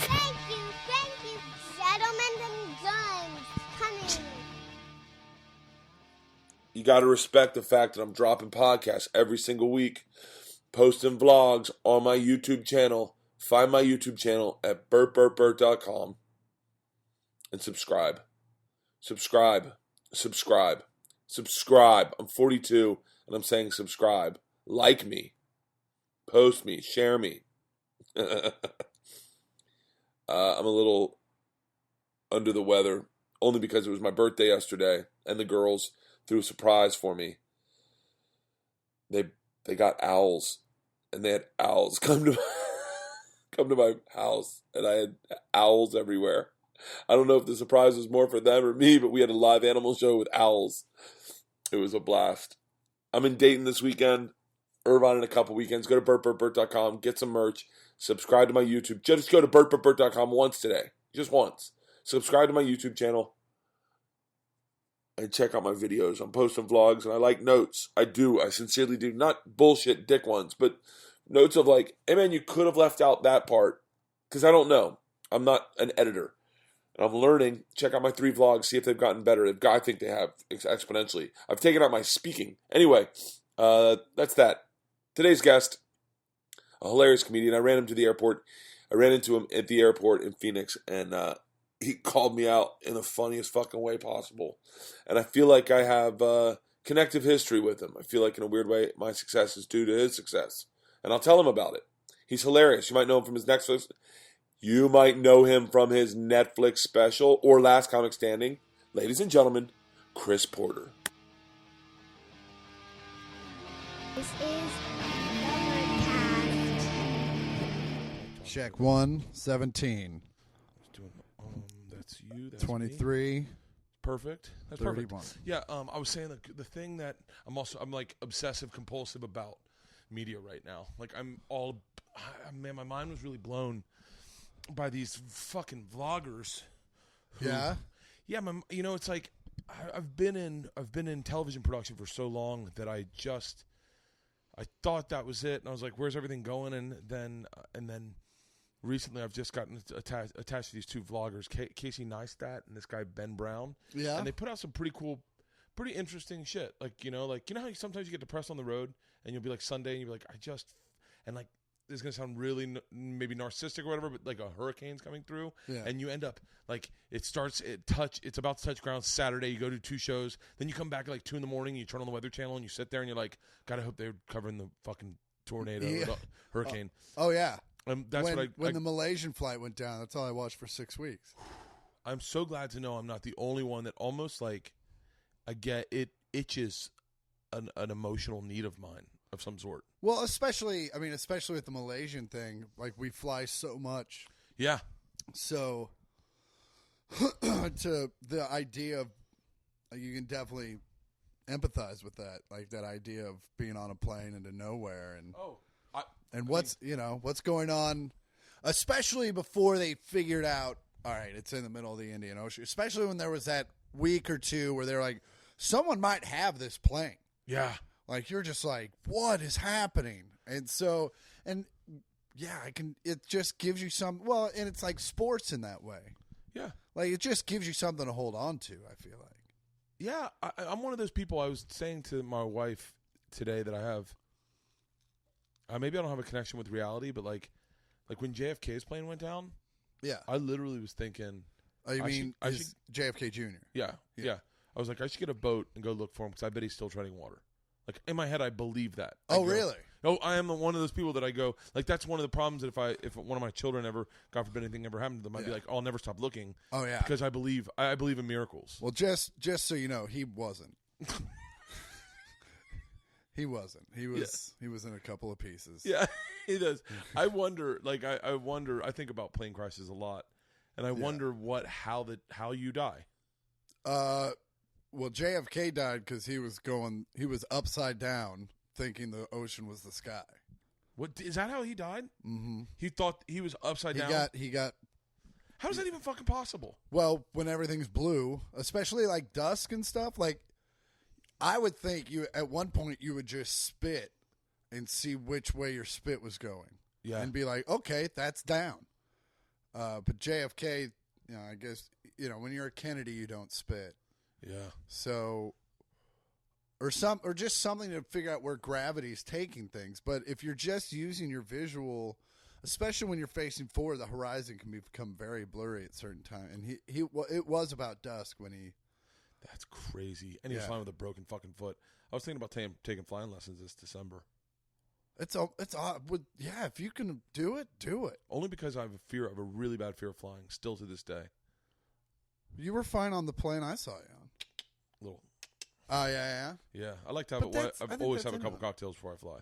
Thank you, gentlemen and guns. Coming. You got to respect the fact that I'm dropping podcasts every single week, posting vlogs on my YouTube channel. Find my YouTube channel at bertbertbert.com and subscribe. Subscribe. I'm 42 and I'm saying subscribe. Like me. Post me. Share me. I'm a little under the weather, only because it was my birthday yesterday and the girls threw a surprise for me. They got owls, and they had owls come to my house, and I had owls everywhere. I don't know if the surprise was more for them or me, but we had a live animal show with owls. It was a blast. I'm in Dayton this weekend, Irvine in a couple weekends. Go to bertbertbert.com, get some merch, subscribe to my YouTube. Just go to bertbertbert.com once today, just once. Subscribe to my YouTube channel and check out my videos. I'm posting vlogs, and I like notes. I do. I sincerely do. Not bullshit dick ones, but notes of like, hey man, you could have left out that part, because I don't know. I'm not an editor. And I'm learning. Check out my 3 vlogs, see if they've gotten better. I think they have exponentially. I've taken out my speaking. Anyway, that's that. Today's guest, a hilarious comedian. I ran him to the airport. I ran into him at the airport in Phoenix, and he called me out in the funniest fucking way possible. And I feel like I have connective history with him. I feel like in a weird way my success is due to his success. And I'll tell him about it. He's hilarious. You might know him from his Netflix. You might know him from his Netflix special or Last Comic Standing. Ladies and gentlemen, Chris Porter. This is Bertcast. Check 1, 17. That's you. That's 23. Me. Perfect. That's 31. Perfect. Yeah. I was saying the thing that I'm like obsessive compulsive about media right now. Like man, my mind was really blown by these fucking vloggers. Yeah. Yeah. It's like I've been in television production for so long that I thought that was it, and I was like, where's everything going? And then recently, I've just gotten attached to these 2 vloggers, Casey Neistat and this guy Ben Brown. Yeah, and they put out some pretty cool, pretty interesting shit. Like how sometimes you get depressed on the road, and you'll be like Sunday, and you'll be like, like this is gonna sound really maybe narcissistic or whatever, but like a hurricane's coming through, and you end up like it's about to touch ground Saturday. You go to 2 shows, then you come back at like 2 a.m. You turn on the Weather Channel and you sit there and you're like, God, I hope they're covering the fucking tornado, or the hurricane. Oh yeah. That's when the Malaysian flight went down. That's all I watched for 6 weeks. I'm so glad to know I'm not the only one that almost like I get it itches an emotional need of mine of some sort. Well, especially with the Malaysian thing, like we fly so much. Yeah. So to the idea of you can definitely empathize with that, like that idea of being on a plane into nowhere and what's going on, especially before they figured out, all right, it's in the middle of the Indian Ocean, especially when there was that week or 2 where they're like, someone might have this plane. Yeah. Like, you're just like, what is happening? And so, it just gives you and it's like sports in that way. Yeah. Like, it just gives you something to hold on to, I feel like. Yeah. I'm one of those people. I was saying to my wife today that I have, maybe I don't have a connection with reality, but like when JFK's plane went down, yeah, I literally was thinking. Oh, you mean JFK Jr.? Yeah. I was like, I should get a boat and go look for him because I bet he's still treading water. Like in my head, I believe that. Really? Oh, I am one of those people that I go like. That's one of the problems that if one of my children ever, God forbid, anything ever happened to them, I'd be like, I'll never stop looking. Oh yeah, because I believe in miracles. Well, just so you know, he wasn't. He wasn't. He was in a couple of pieces. Yeah, he does. I wonder, I think about plane crashes a lot, and I wonder how you die. Well, JFK died because he was upside down, thinking the ocean was the sky. What is that? How he died? Mm-hmm. He thought he was upside down. He got. How is that even fucking possible? Well, when everything's blue, especially like dusk and stuff, like I would think at one point you would just spit and see which way your spit was going. Yeah. And be like, okay, that's down. But JFK, I guess, when you're a Kennedy, you don't spit. Yeah. So, or just something to figure out where gravity's taking things. But if you're just using your visual, especially when you're facing forward, the horizon can become very blurry at certain times. And it was about dusk when he. That's crazy. And he was flying with a broken fucking foot. I was thinking about taking flying lessons this December. It's odd. If you can do it, do it. Only because I have a really bad fear of flying, still to this day. You were fine on the plane I saw you on. Little. Oh, yeah. Yeah, I like to have I've always have a couple cocktails before I fly.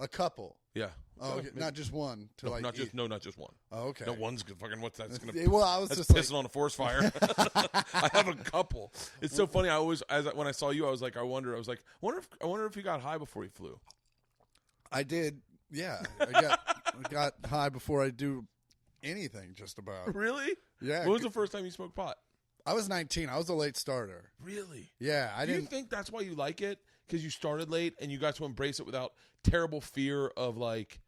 A couple? Yeah. Oh, not just one. Not just one. Oh, okay. No, one's fucking, what's that? Well, I was that's just pissing on a forest fire. I have a couple. It's so funny. When I saw you, I was like, I wonder if you got high before you flew. I did. Yeah. I got high before I do anything, just about. Really? Yeah. When was the first time you smoked pot? I was 19. I was a late starter. Really? Yeah. Do you think that's why you like it? Because you started late and you got to embrace it without terrible fear of like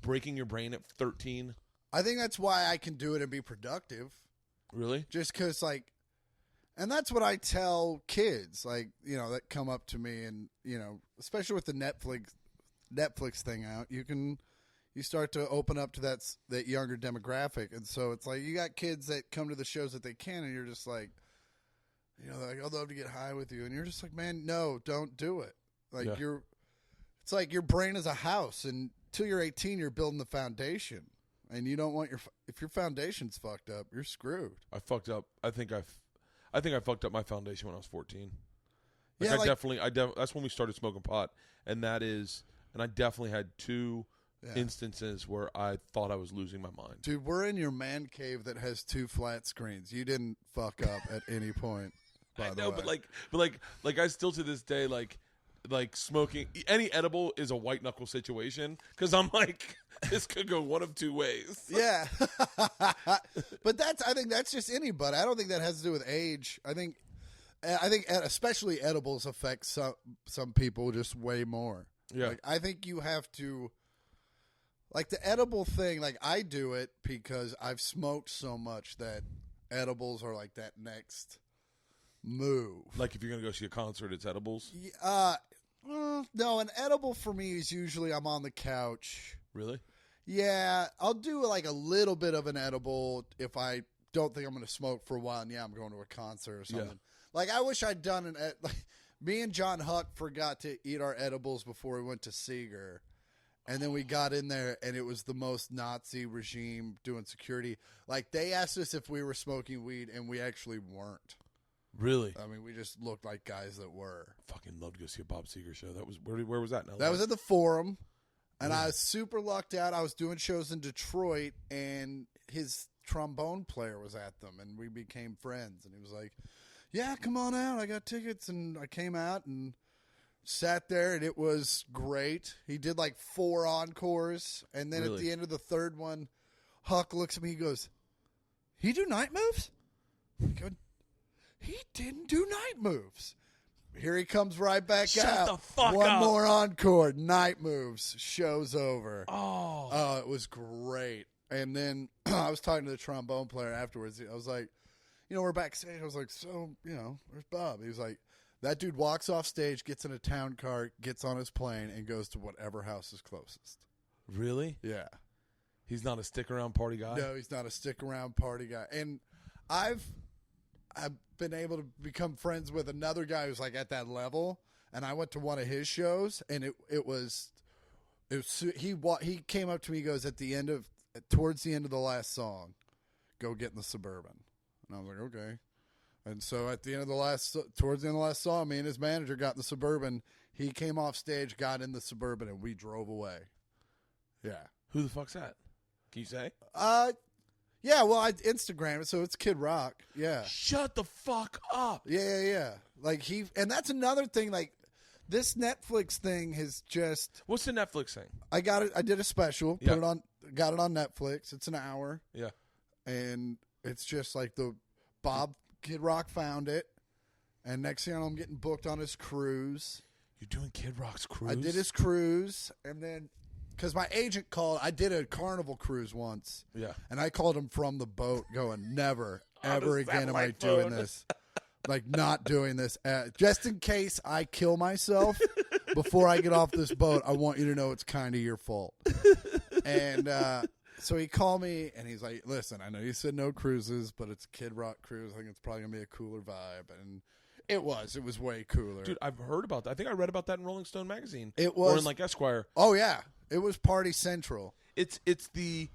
breaking your brain at 13? I think that's why I can do it and be productive. Really? Just because, and that's what I tell kids, that come up to me and, especially with the Netflix thing out, you start to open up to that younger demographic. And so it's like you got kids that come to the shows that they can, and you're just like, I'd love to get high with you. And you're just like, man, no, don't do it. It's like your brain is a house, and till you're 18, you're building the foundation. And you don't want if your foundation's fucked up, you're screwed. I fucked up. I think I fucked up my foundation when I was 14. That's when we started smoking pot. And I definitely had two instances where I thought I was losing my mind. Dude, we're in your man cave that has 2 flat screens. You didn't fuck up at any point. By the way. But I still to this day like smoking any edible is a white knuckle situation because I'm like this could go one of two ways. Yeah, but I think that's just anybody. I don't think that has to do with age. I think especially edibles affect some people just way more. Yeah, I think you have to. Like the edible thing, I do it because I've smoked so much that edibles are like that next move. Like if you're going to go see a concert, it's edibles? No, an edible for me is usually I'm on the couch. Really? Yeah, I'll do a little bit of an edible if I don't think I'm going to smoke for a while. And I'm going to a concert or something. Yeah. I wish I'd done me and John Huck forgot to eat our edibles before we went to Seeger. And then we got in there, and it was the most Nazi regime doing security. They asked us if we were smoking weed, and we actually weren't. Really? I mean, we just looked like guys that were. Fucking loved to go see a Bob Seger show. That was where was that now? That was at the Forum, and I was super lucked out. I was doing shows in Detroit, and his trombone player was at them, and we became friends. And he was like, "Yeah, come on out. I got tickets." And I came out and sat there, and it was great. He did 4 encores, and then at the end of the third one, Huck looks at me. He goes, "He do night moves?" I go, "He didn't do night moves." Here he comes right back out. Shut the fuck One up. more encore, night moves, show's over. Oh, it was great. And then I was talking to the trombone player afterwards. I was like, we're backstage. I was like, so, where's Bob? He was like, that dude walks off stage, gets in a town car, gets on his plane, and goes to whatever house is closest. Really? Yeah. He's not a stick-around party guy? No, he's not a stick-around party guy. And I've been able to become friends with another guy who's at that level, and I went to one of his shows, and he came up to me, he goes, towards the end of the last song, go get in the Suburban. And I was like, okay. And so towards the end of the last song, me and his manager got in the Suburban. He came off stage, got in the Suburban, and we drove away. Yeah. Who the fuck's that? Can you say? Yeah, well, I Instagram it, so it's Kid Rock. Yeah. Shut the fuck up. Yeah. And that's another thing, this Netflix thing has just. What's the Netflix thing? I got it. I did a special. Yep. Got it on Netflix. It's an hour. Yeah. And it's just the Kid Rock found it, and next thing I know, I'm getting booked on his cruise. You're doing Kid Rock's cruise? I did his cruise, and then because my agent called. I did a Carnival cruise once. Yeah. And I called him from the boat going, never, ever the again am I satellite doing phone. this. Like, not doing this. Just in case I kill myself before I get off this boat, I want you to know it's kind of your fault. And so he called me, and he's like, listen, I know you said no cruises, but it's a Kid Rock cruise. I think it's probably going to be a cooler vibe. And it was way cooler. Dude, I've heard about that. I think I read about that in Rolling Stone magazine. It was. Or in, like, Esquire. Oh, yeah. It was Party Central. It's the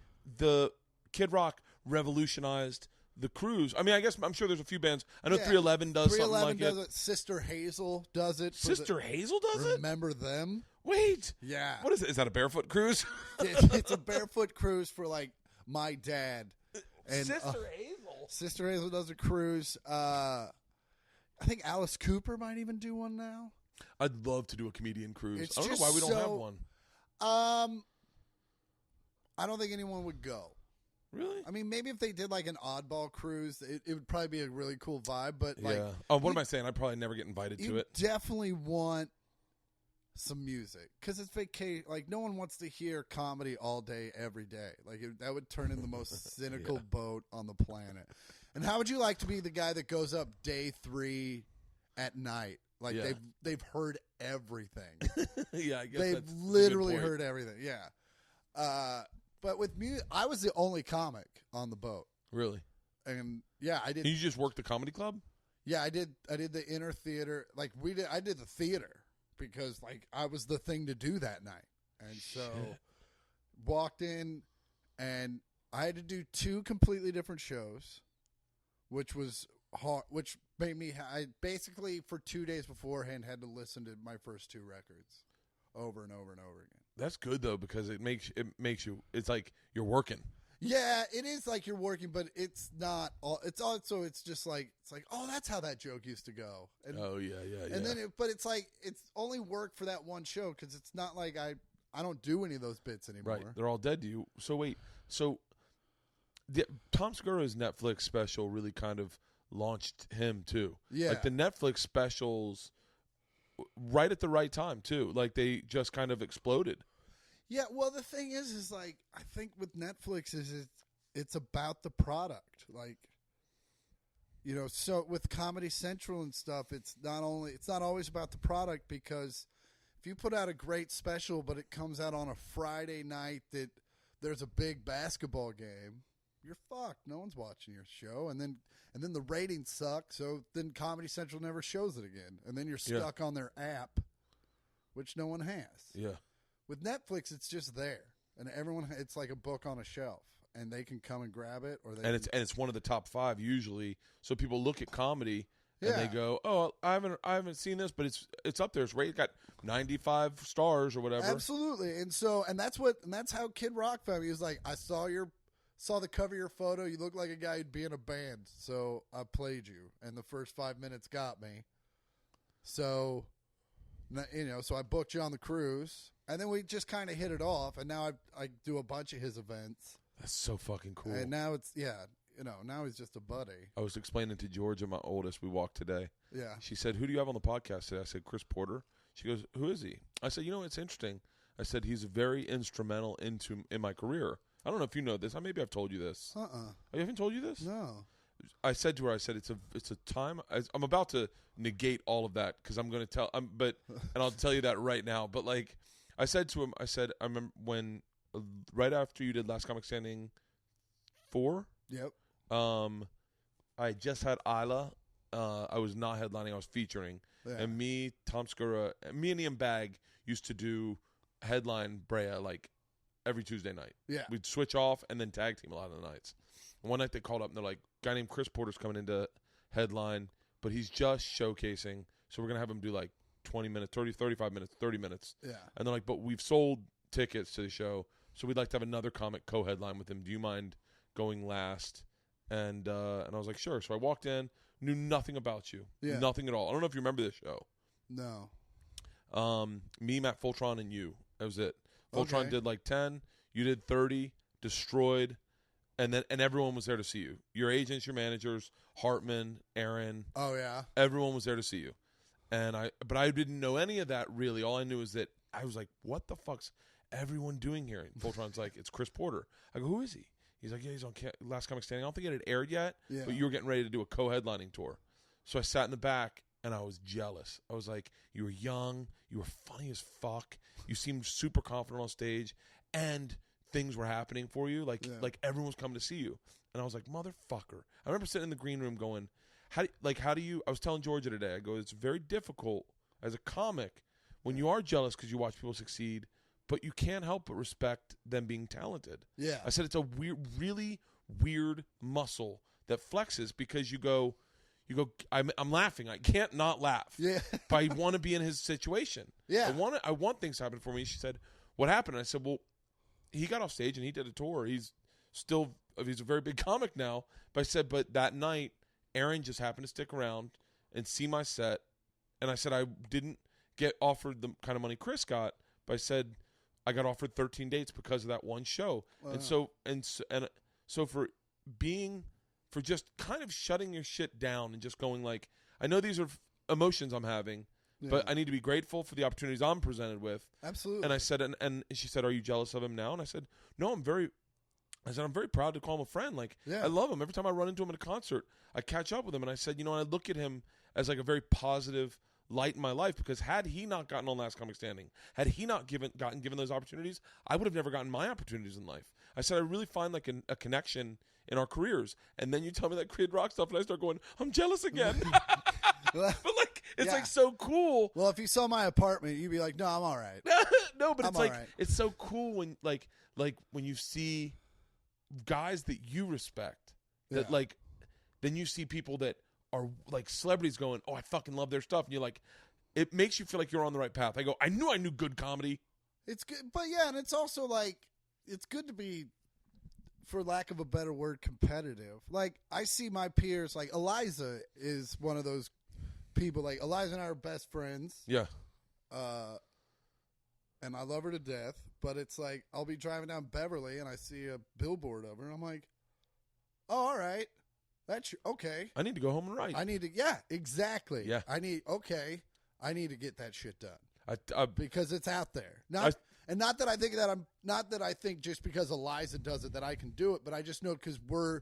Kid Rock revolutionized the cruise. I mean, I guess I'm sure there's a few bands. I know 311 does something like does it. Sister Hazel does it. Sister Hazel does it? Remember them? Wait. Yeah. What is it? Is that a barefoot cruise? It's a barefoot cruise for, like, my dad. And, Sister Hazel? Sister Hazel does a cruise. I think Alice Cooper might even do one now. I'd love to do a comedian cruise. It's I don't know just why we don't have one. I don't think anyone would go. Really? I mean, maybe if they did like an oddball cruise, it would probably be a really cool vibe. But like, yeah. Oh, what am I saying? I'd probably never get invited to it. Definitely want some music because it's vacation. Like, no one wants to hear comedy all day, every day. Like, that would turn in the most cynical boat on the planet. And how would you like to be the guy that goes up day 3 at night? Like, they've heard everything. Yeah, I guess they've literally heard everything. Yeah. But with music, I was the only comic on the boat. Really? And yeah, I did. And you just worked the comedy club? Yeah, I did the inner theater. Like I did the theater because like I was the thing to do that night. And so walked in and I had to do 2 completely different shows, which was hard, which made me I basically for 2 days beforehand had to listen to my first 2 records over and over and over again. That's good though because it makes you. It's like you're working. Yeah, it is like you're working, but it's not. It's also it's just like it's like oh that's how that joke used to go. And, oh yeah. And then but it's like it's only work for that one show because it's not like I don't do any of those bits anymore. Right, they're all dead to you. So wait, Tom Segura's Netflix special really kind of launched him too. Yeah, like the Netflix specials. Right at the right time too. Like they just kind of exploded. Yeah, well the thing is like I think with Netflix is it's about the product. Like so with Comedy Central and stuff, it's not always about the product because if you put out a great special but it comes out on a Friday night that there's a big basketball game, you're fucked. No one's watching your show and then the ratings suck, so then Comedy Central never shows it again. And then you're stuck on their app, which no one has. Yeah. With Netflix, it's just there. And it's like a book on a shelf. And they can come and grab it. It's one of the top 5 usually. So people look at comedy and they go, oh, I haven't seen this, but it's up there. It's rated, got 95 stars or whatever. Absolutely. And that's how Kid Rock found me. He was like, I saw the cover of your photo. You look like a guy who'd be in a band. So I played you. And the first 5 minutes got me. So, so I booked you on the cruise. And then we just kind of hit it off. And now I do a bunch of his events. That's so fucking cool. And now now he's just a buddy. I was explaining to Georgia, my oldest, we walked today. Yeah. She said, who do you have on the podcast today? I said, Chris Porter. She goes, who is he? I said, it's interesting. I said, he's very instrumental in my career. I don't know if you know this. Maybe I've told you this. I haven't told you this? No. I said to her, it's a time. I'm about to negate all of that because I'm going to tell. And I'll tell you that right now. But like, I said to him, I remember when right after you did Last Comic Standing 4. Yep. I just had Isla. I was not headlining. I was featuring. Yeah. And me, Tom Segura, me and Ian Bagg used to do headline Brea like every Tuesday night. Yeah. We'd switch off and then tag team a lot of the nights. And one night they called up and they're like, a guy named Chris Porter's coming into headline, but he's just showcasing. So we're going to have him do like 20 minutes, 30, 35 minutes, 30 minutes. Yeah. And they're like, but we've sold tickets to the show, so we'd like to have another comic co-headline with him. Do you mind going last? And I was like, sure. So I walked in, knew nothing about you. Yeah. Nothing at all. I don't know if you remember this show. No. Me, Matt Fultron, and you. That was it. Fultron did like 10. You did 30. Destroyed. And everyone was there to see you. Your agents, your managers, Hartman, Aaron. Oh, yeah. Everyone was there to see you. But I didn't know any of that really. All I knew is that I was like, what the fuck's... everyone doing here? And Voltron's like, it's Chris Porter. I go, who is he? He's like, yeah, he's on Last Comic Standing. I don't think it had aired yet, but you were getting ready to do a co-headlining tour. So I sat in the back, and I was jealous. I was like, you were young, you were funny as fuck, you seemed super confident on stage, and things were happening for you. Like everyone was coming to see you. And I was like, motherfucker. I remember sitting in the green room going, how do you, I was telling Georgia today, I go, it's very difficult as a comic when you are jealous because you watch people succeed, but you can't help but respect them being talented. Yeah. I said it's a really weird muscle that flexes because you go, I'm laughing. I can't not laugh. Yeah. But I want to be in his situation. Yeah. I want things to happen for me. She said, what happened? And I said, well, he got off stage and he did a tour. He's a very big comic now. But I said, but that night, Aaron just happened to stick around and see my set. And I said, I didn't get offered the kind of money Chris got, but I said I got offered 13 dates because of that one show. Wow. And so for just kind of shutting your shit down and just going like, I know these are emotions I'm having, but I need to be grateful for the opportunities I'm presented with. Absolutely. And I said, and she said, are you jealous of him now? And I said, no, I'm very proud to call him a friend. Like, I love him. Every time I run into him at a concert, I catch up with him. And I said, I look at him as like a very positive light in my life, because had he not gotten on Last Comic Standing, had he not gotten given those opportunities, I would have never gotten my opportunities in life. I said, I really find like a connection in our careers. And then you tell me that Creed Rock stuff, and I start going, I'm jealous again. But like, it's like so cool. Well, if you saw my apartment, you'd be like, no, I'm all right. No, but it's like, it's so cool when like when you see guys that you respect, that like, then you see people that are like celebrities going, oh, I fucking love their stuff. And you're like, it makes you feel like you're on the right path. I go, I knew good comedy. It's good. But and it's also like, it's good to be, for lack of a better word, competitive. Like, I see my peers, like Eliza is one of those people. Like, Eliza and I are best friends. Yeah. And I love her to death. But it's like, I'll be driving down Beverly and I see a billboard of her. And I'm like, oh, all right. That's okay. I need to go home and write. I need to, exactly. Yeah. I need to get that shit done. Because it's out there. Not that I think just because Eliza does it that I can do it, but I just know because we're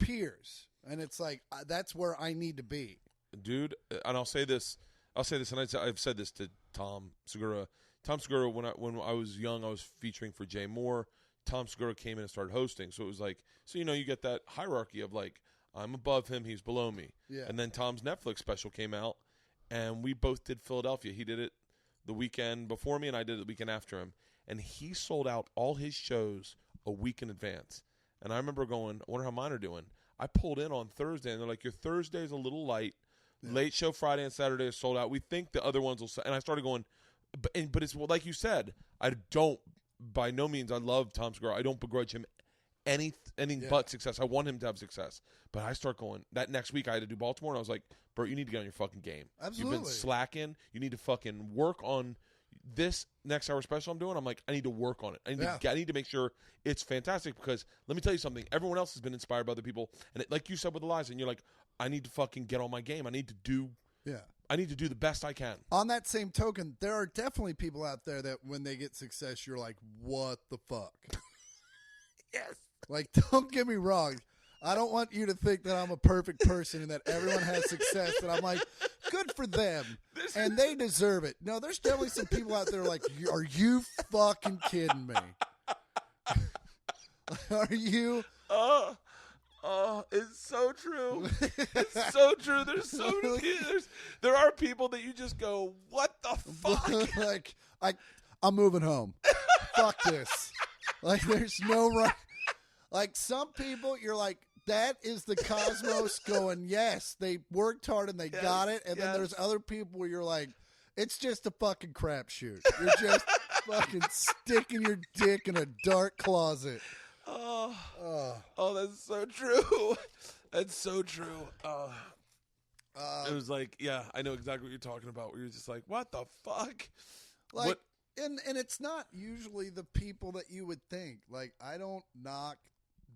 peers. And it's like, that's where I need to be. Dude, and I'll say this, and I've said this to Tom Segura. Tom Segura, when I was young, I was featuring for Jay Moore. Tom Segura came in and started hosting. So it was like, you get that hierarchy of like, I'm above him, he's below me. Yeah. And then Tom's Netflix special came out, and we both did Philadelphia. He did it the weekend before me, and I did it the weekend after him. And he sold out all his shows a week in advance. And I remember going, I wonder how mine are doing. I pulled in on Thursday, and they're like, your Thursday is a little light. Yeah. Late show Friday and Saturday is sold out. We think the other ones will sell. And I started going, but it's like you said, I don't, by no means, I love Tom Segura. I don't begrudge him anything but success. I want him to have success. But I start going, that next week I had to do Baltimore, and I was like, Bert, you need to get on your fucking game. Absolutely. You've been slacking. You need to fucking work on this next hour special I'm doing. I'm like, I need to work on it. I need to make sure it's fantastic, because let me tell you something. Everyone else has been inspired by other people. And like you said with Eliza, and you're like, I need to fucking get on my game. I need to do the best I can. On that same token, there are definitely people out there that when they get success, you're like, what the fuck? Yes. Like, don't get me wrong. I don't want you to think that I'm a perfect person and that everyone has success. And I'm like, good for them. And they deserve it. No, there's definitely some people out there like, are you fucking kidding me? Are you? Oh, it's so true. It's so true. There's so many. There are people that you just go, what the fuck? Like, I'm moving home. Fuck this. Like, there's no right. Like, some people, you're like, that is the cosmos going, yes, they worked hard and they got it. And then there's other people where you're like, it's just a fucking crapshoot. You're just fucking sticking your dick in a dark closet. Oh, that's so true. That's so true. It was like, I know exactly what you're talking about. Where you're just like, what the fuck? Like, and it's not usually the people that you would think. Like, I don't knock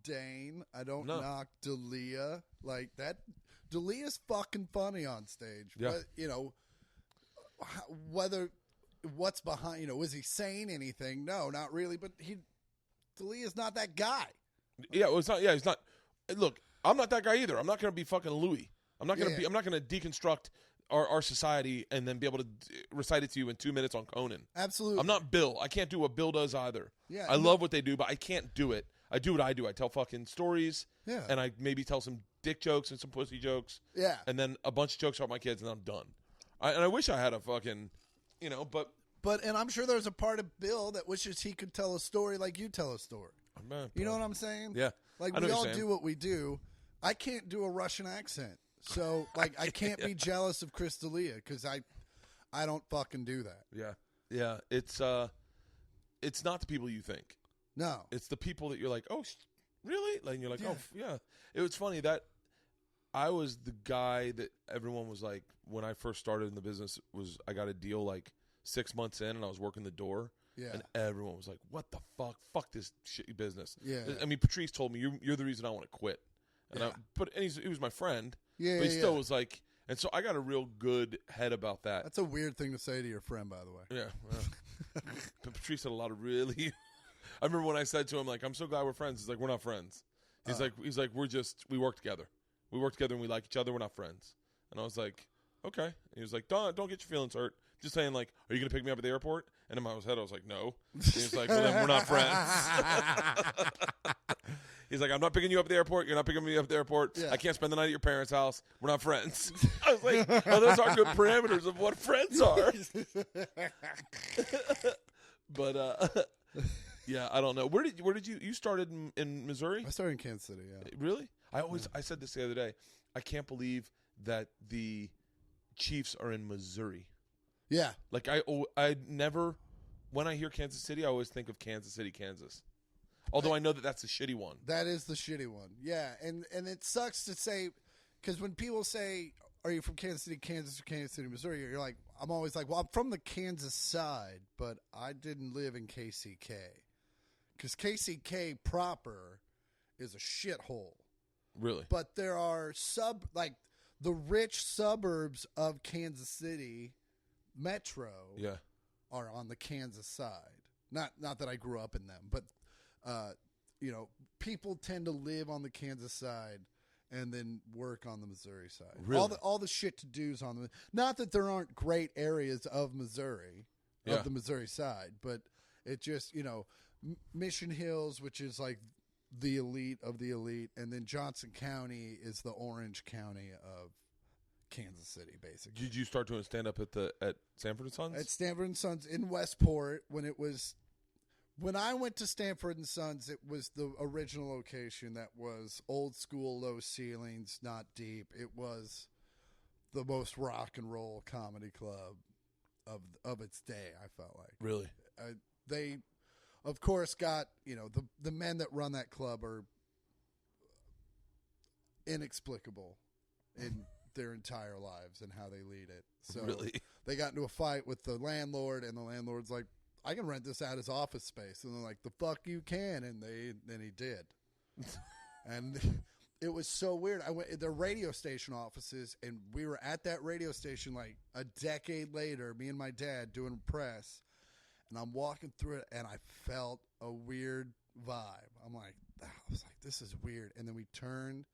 Dane. I don't knock D'Elia. Like, that. D'Elia's fucking funny on stage. Yeah. But, whether what's behind, was he saying anything? No, not really, but D'Elia's not that guy. Yeah, well, it's not. Yeah, he's not. Look, I'm not that guy either. I'm not going to be fucking Louis. I'm not going to be. I'm not going to deconstruct our society and then be able to recite it to you in 2 minutes on Conan. Absolutely. I'm not Bill. I can't do what Bill does either. Yeah, I love what they do, but I can't do it. I do what I do. I tell fucking stories. Yeah. And I maybe tell some dick jokes and some pussy jokes. Yeah. And then a bunch of jokes about my kids, and I'm done. And I wish I had a fucking, but. And I'm sure there's a part of Bill that wishes he could tell a story like you tell a story. You know what I'm saying? Yeah. Like, we all do what we do. I can't do a Russian accent. So, like, I can't be jealous of Chris D'Elia because I don't fucking do that. Yeah. Yeah. It's not the people you think. No. It's the people that you're like, oh, really? Like, and you're like, oh, yeah. It was funny that I was the guy that everyone was like, when I first started in the business, I got a deal like 6 months in and I was working the door. Yeah. And everyone was like, what the fuck? Fuck this shitty business. Yeah. I mean, Patrice told me, you're the reason I want to quit. And he was my friend. Yeah, but he still was like, and so I got a real good head about that. That's a weird thing to say to your friend, by the way. Yeah. But Patrice had a lot of really. I remember when I said to him, like, I'm so glad we're friends. He's like, we're not friends. He's like, we work together. We work together and we like each other. We're not friends. And I was like, okay. And he was like, don't get your feelings hurt. Just saying, like, are you going to pick me up at the airport? And in my head, I was like, no. And he's like, well, then we're not friends. He's like, I'm not picking you up at the airport. You're not picking me up at the airport. Yeah. I can't spend the night at your parents' house. We're not friends. I was like, oh, those are good parameters of what friends are. But, yeah, I don't know. Where did you started in Missouri? I started in Kansas City, yeah. Really? I said this the other day. I can't believe that the Chiefs are in Missouri. Yeah. Like, I never, when I hear Kansas City, I always think of Kansas City, Kansas. Although I know that that's the shitty one. That is the shitty one. Yeah, and it sucks to say, because when people say, are you from Kansas City, Kansas, or Kansas City, Missouri, you're like, I'm always like, well, I'm from the Kansas side, but I didn't live in KCK. Because KCK proper is a shithole. Really? But there are the rich suburbs of Kansas City metro are on the Kansas side. Not that I grew up in them, but people tend to live on the Kansas side and then work on the Missouri side. Really? All the shit to do's on the. Not that there aren't great areas of Missouri, of the Missouri side, but it just Mission Hills, which is like the elite of the elite, and then Johnson County is the Orange County of Kansas City, basically. Did you start doing stand up at Stanford and Sons? At Stanford and Sons in Westport when I went to Stanford and Sons, it was the original location that was old school, low ceilings, not deep. It was the most rock and roll comedy club of its day, I felt like. Really? They, of course, got, the men that run that club are inexplicable in their entire lives and how they lead it. So really? They got into a fight with the landlord, and the landlord's like, I can rent this out as office space. And they're like, the fuck you can. And then he did. And it was so weird. I went to their radio station offices, and we were at that radio station like a decade later, me and my dad doing press. And I'm walking through it, and I felt a weird vibe. I was like, this is weird. And then we turned,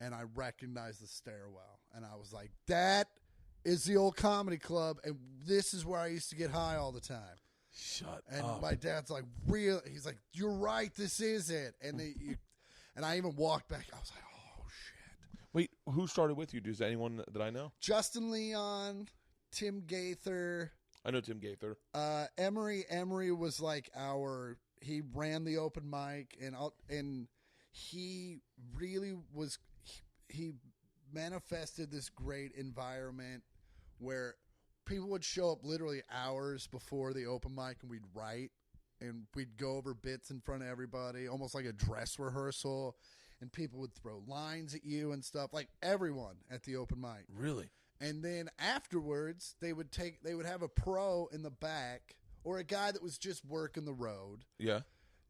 and I recognized the stairwell. And I was like, that is the old comedy club, and this is where I used to get high all the time. Shut and up. My dad's like, he's like, you're right, this is it. And and I even walked back. I was like, oh, shit. Wait, who started with you? Is there anyone that I know? Justin Leon, Tim Gaither. I know Tim Gaither. Emery was like he ran the open mic, and he really was, he manifested this great environment where people would show up literally hours before the open mic, and we'd write, and we'd go over bits in front of everybody, almost like a dress rehearsal, and people would throw lines at you and stuff, like everyone at the open mic. Really? And then afterwards, they would have a pro in the back or a guy that was just working the road. Yeah.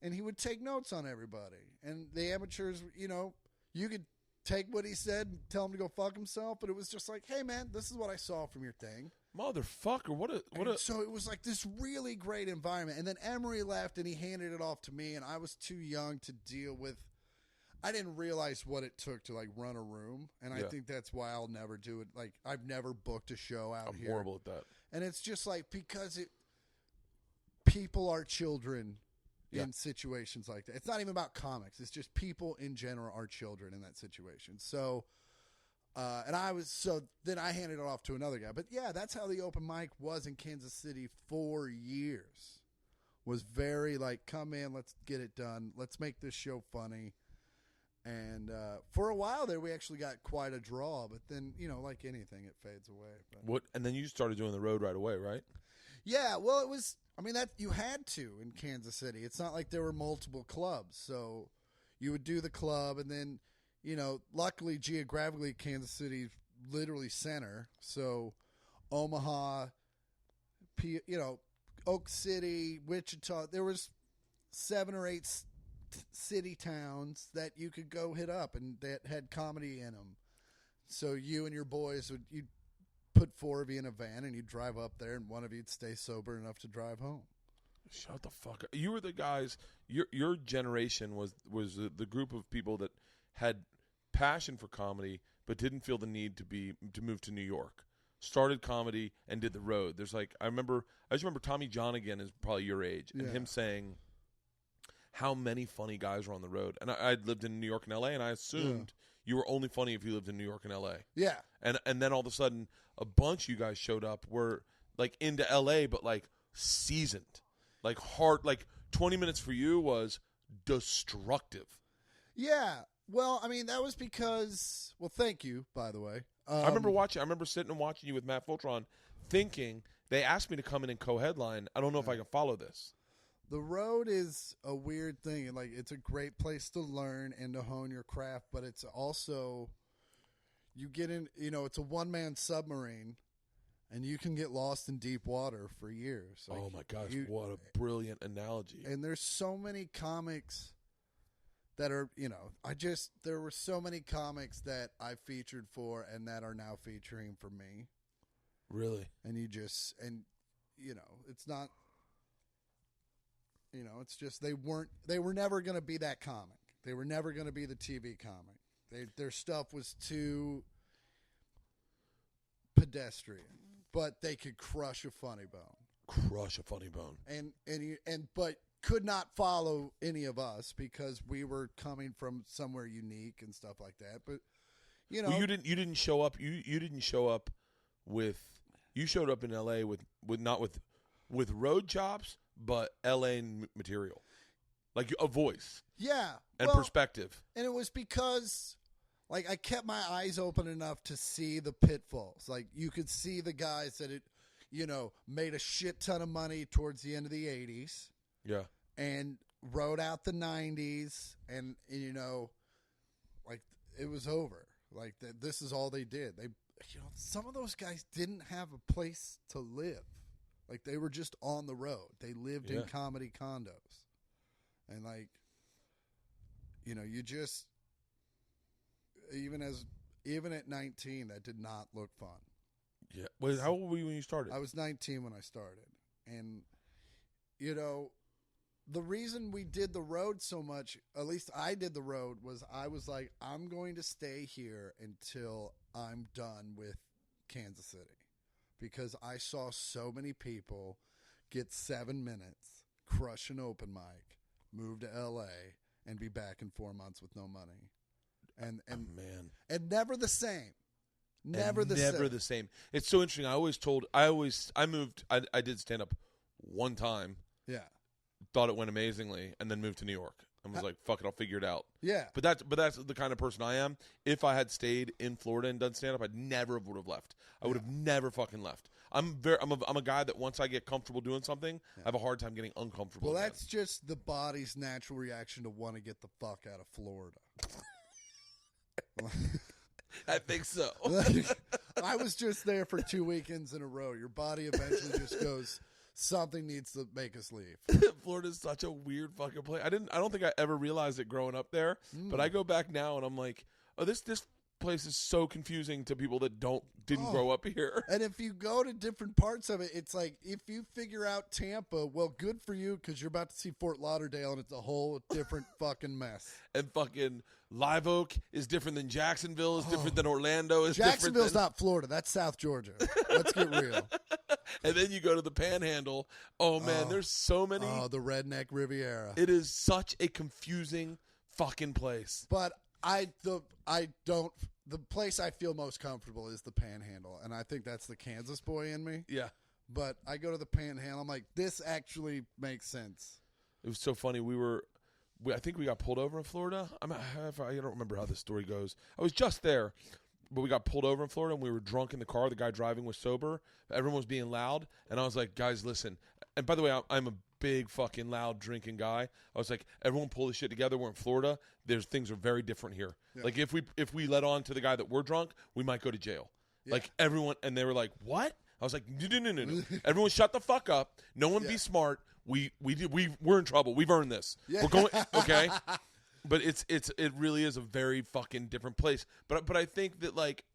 And he would take notes on everybody. And the amateurs, you could take what he said and tell him to go fuck himself, but it was just like, hey, man, this is what I saw from your thing. Motherfucker, what a So it was like this really great environment. And then Emery left and he handed it off to me, and I was too young to deal with. I didn't realize what it took to like run a room, and I think that's why I'll never do it. Like I've never booked a show out here. I'm horrible at that. And it's just like because people are children in situations like that. It's not even about comics. It's just people in general are children in that situation. So then I handed it off to another guy. But yeah, that's how the open mic was in Kansas City for years. Was very like, come in, let's get it done. Let's make this show funny. And for a while there, we actually got quite a draw. But then, like anything, it fades away. But. And then you started doing the road right away, right? Yeah, well, it was. I mean, that you had to in Kansas City. It's not like there were multiple clubs, so you would do the club, and then, luckily geographically, Kansas City's literally center. So, Omaha, Oak City, Wichita. There was 7 or 8 city towns that you could go hit up and that had comedy in them. So you and your boys you'd put 4 of you in a van and you'd drive up there, and one of you'd stay sober enough to drive home. Shut the fuck up. You were the guys. Your generation was the group of people that had passion for comedy but didn't feel the need to move to New York. Started comedy and did the road. There's like I just remember Tommy Johnagin is probably your age, and him saying how many funny guys were on the road. And I'd lived in New York and L.A., and I assumed you were only funny if you lived in New York and L.A. Yeah. And then all of a sudden, a bunch of you guys showed up, were like into L.A., but like seasoned. Like hard, like 20 minutes for you was destructive. Yeah. Well, I mean, that was because, thank you, by the way. I remember sitting and watching you with Matt Fultron thinking, they asked me to come in and co-headline. I don't know if I can follow this. The road is a weird thing. Like, it's a great place to learn and to hone your craft, but it's also, you get in, it's a one-man submarine, and you can get lost in deep water for years. Like, oh, my gosh, what a brilliant analogy. And there's so many comics that are, there were so many comics that I featured for and that are now featuring for me. Really? And it's not... it's just they were never going to be that comic. They were never going to be the TV comic. Their stuff was too pedestrian, but they could crush a funny bone. But could not follow any of us because we were coming from somewhere unique and stuff like that. But you didn't show up. You didn't show up with. You showed up in L.A. with not with road chops, but L.A. material, like a voice, and perspective. And it was because, like, I kept my eyes open enough to see the pitfalls. Like, you could see the guys that made a shit ton of money towards the end of the '80s, and rode out the '90s, and like it was over. Like this is all they did. They, some of those guys didn't have a place to live. Like, they were just on the road. They lived in comedy condos. And, like, you just, even at 19, that did not look fun. Yeah. Wait, how old were you when you started? I was 19 when I started. And, the reason we did the road so much, at least I did the road, was I was like, I'm going to stay here until I'm done with Kansas City. Because I saw so many people get 7 minutes, crush an open mic, move to L.A., and be back in 4 months with no money. And never the same. Never the same. It's so interesting. I moved, I did stand up one time. Yeah. Thought it went amazingly, and then moved to New York. I was like, fuck it, I'll figure it out. Yeah. But that's the kind of person I am. If I had stayed in Florida and done stand-up, I never would have left. I would have never fucking left. I'm a guy that once I get comfortable doing something, I have a hard time getting uncomfortable. Well, that's just the body's natural reaction to want to get the fuck out of Florida. I think so. I was just there for 2 weekends in a row. Your body eventually just goes, something needs to make us leave. Florida's such a weird fucking place. I don't think I ever realized it growing up there, but I go back now and I'm like, oh, this place is so confusing to people that didn't grow up here. And if you go to different parts of it, it's like if you figure out Tampa, well, good for you because you're about to see Fort Lauderdale, and it's a whole different fucking mess. And fucking Live Oak is different than Jacksonville, is different than Orlando. Is Jacksonville's not Florida. That's South Georgia. Let's get real. And then you go to the Panhandle. Oh, man, there's so many. Oh, the Redneck Riviera. It is such a confusing fucking place. But the place I feel most comfortable is the Panhandle, and I think that's the Kansas boy in me. Yeah. But I go to the Panhandle, I'm like, this actually makes sense. It was so funny. I think we got pulled over in Florida. I don't remember how this story goes. I was just there, but we got pulled over in Florida, and we were drunk in the car. The guy driving was sober. Everyone was being loud, and I was like, guys, listen. And by the way, I'm a big fucking loud drinking guy. I was like, everyone pull this shit together. We're in Florida. Things are very different here. Yeah. Like if we let on to the guy that we're drunk, we might go to jail. Yeah. Like everyone, and they were like, what? I was like, no. Everyone shut the fuck up. No one be smart. We're in trouble. We've earned this. Yeah. We're going okay. But it really is a very fucking different place. But I think that like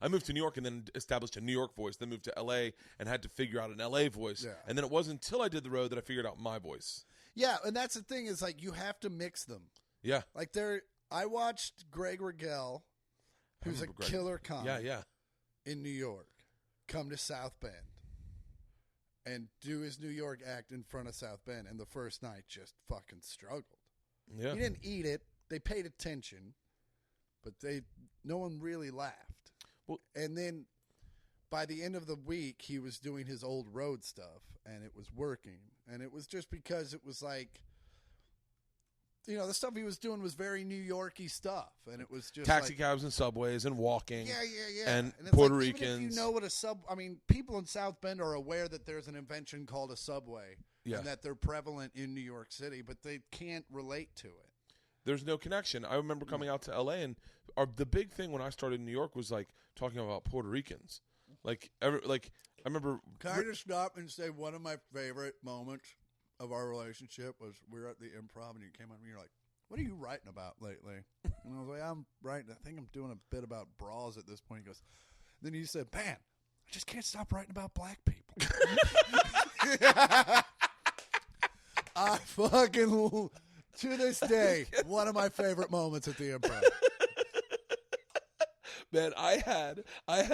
I moved to New York and then established a New York voice, then moved to L.A. and had to figure out an L.A. voice. Yeah. And then it wasn't until I did the road that I figured out my voice. Yeah, and that's the thing is like you have to mix them. Yeah. Like I watched Greg Rigel, who's a killer comic in New York, come to South Bend and do his New York act in front of South Bend, and the first night just fucking struggled. Yeah. He didn't eat it. They paid attention, but no one really laughed. Well, and then by the end of the week, he was doing his old road stuff, and it was working. And it was just because it was like, the stuff he was doing was very New York-y stuff. And it was just taxi cabs and subways and walking. Yeah. And Puerto Ricans. Even if you know what people in South Bend are aware that there's an invention called a subway. Yeah. And that they're prevalent in New York City, but they can't relate to it. There's no connection. I remember coming out to L.A. and the big thing when I started in New York was like talking about Puerto Ricans. I remember. Can I just stop and say one of my favorite moments of our relationship was we were at the Improv and you came up and you're like, "What are you writing about lately?" And I was like, "I'm writing. I think I'm doing a bit about bras at this point." He goes, then you said, "Man, I just can't stop writing about black people." I fucking. To this day, one of my favorite moments at the Improv. Man, I had